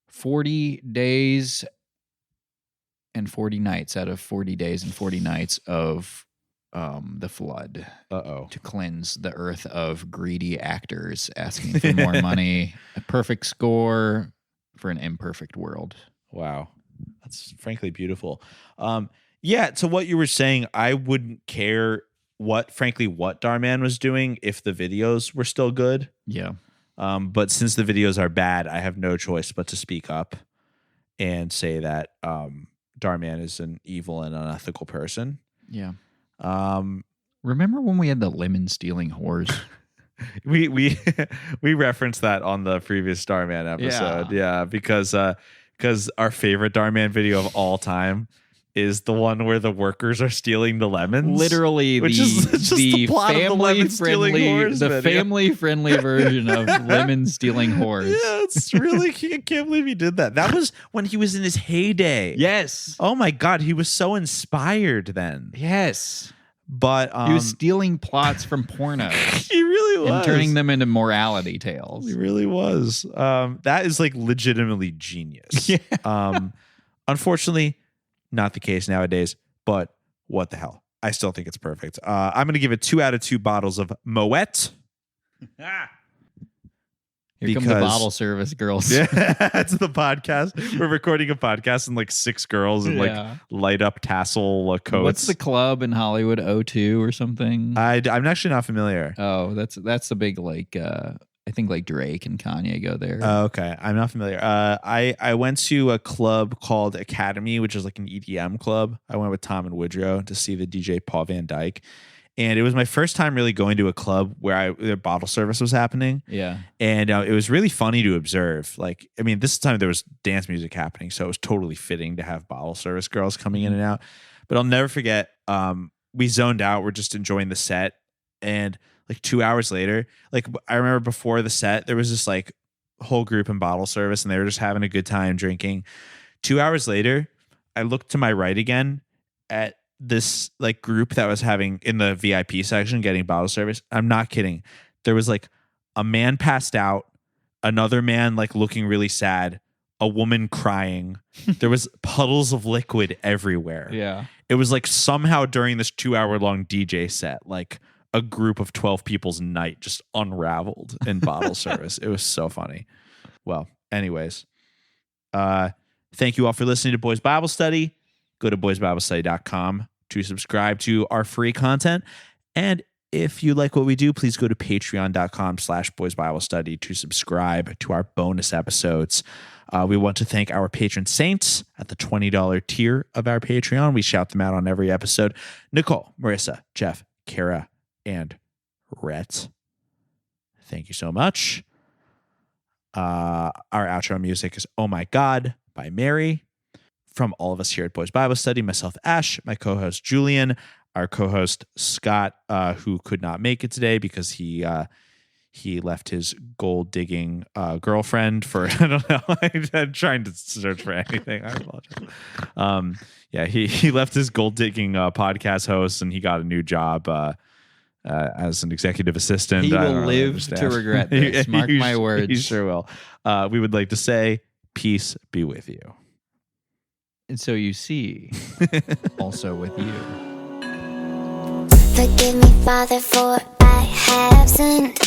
40 days and 40 nights out of 40 days and 40 nights of the flood. To cleanse the earth of greedy actors asking for more money. A perfect score for an imperfect world. Wow. That's frankly beautiful. Yeah, to what you were saying, I wouldn't care what Dhar Mann was doing if the videos were still good. Yeah. But since the videos are bad, I have no choice but to speak up and say that Dhar Mann is an evil and unethical person. Yeah. Remember when we had the lemon stealing whores? we referenced that on the previous Dhar Mann episode. Yeah, because our favorite Dhar Mann video of all time is the one where the workers are stealing the lemons. Literally, the family-friendly version of lemon stealing whores. Yeah, it's really, I can't believe he did that. That was when he was in his heyday. Yes. Oh my God, he was so inspired then. Yes. But he was stealing plots from pornos. He really was. And turning them into morality tales. He really was. That is like legitimately genius. Yeah. Unfortunately, not the case nowadays, but what the hell? I still think it's perfect. I'm going to give it 2 out of 2 bottles of Moet. Yeah, Here come the bottle service girls. Yeah, it's the podcast. We're recording a podcast and like 6 girls in like light up tassel coats. What's the club in Hollywood? O2 or something? I'm actually not familiar. Oh, that's the big like I think like Drake and Kanye go there. Oh, okay. I'm not familiar. I went to a club called Academy, which is like an EDM club. I went with Tom and Woodrow to see the DJ Paul Van Dyke. And it was my first time really going to a club where their bottle service was happening. Yeah. And it was really funny to observe. Like, I mean, this time there was dance music happening, so it was totally fitting to have bottle service girls coming in and out. But I'll never forget, we zoned out. We're just enjoying the set. And like 2 hours later, like I remember before the set, there was this like whole group in bottle service and they were just having a good time drinking. 2 hours later, I looked to my right again at this like group that was having in the VIP section getting bottle service. I'm not kidding. There was like a man passed out, another man like looking really sad, a woman crying. There was puddles of liquid everywhere. Yeah. It was like somehow during this 2 hour long DJ set, like a group of 12 people's night just unraveled in bottle service. It was so funny. Well, anyways, thank you all for listening to Boys Bible Study. Go to boysbiblestudy.com to subscribe to our free content. And if you like what we do, please go to patreon.com/boysbiblestudy to subscribe to our bonus episodes. We want to thank our patron saints at the $20 tier of our Patreon. We shout them out on every episode. Nicole, Marissa, Jeff, Kara, and Rhett. Thank you so much. Our outro music is Oh My God by Mary. From all of us here at Boys Bible Study, myself, Ash, my co-host, Julian, our co-host, Scott, who could not make it today because he left his gold-digging girlfriend for, I don't know, I'm trying to search for anything. I apologize. He left his gold-digging podcast host and he got a new job as an executive assistant. He will live to regret this. Mark my words. He sure will. We would like to say, peace be with you. And so you see, also with you. Forgive me, Father, for I have sinned.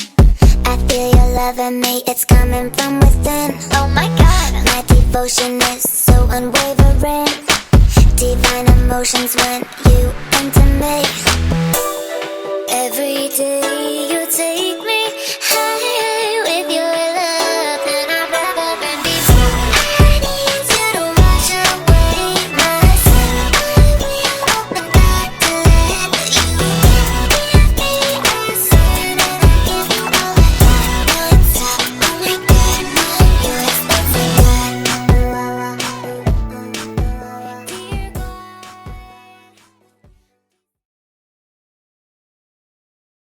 I feel your love in me, it's coming from within. Oh my God, my devotion is so unwavering. Divine emotions when you enter me.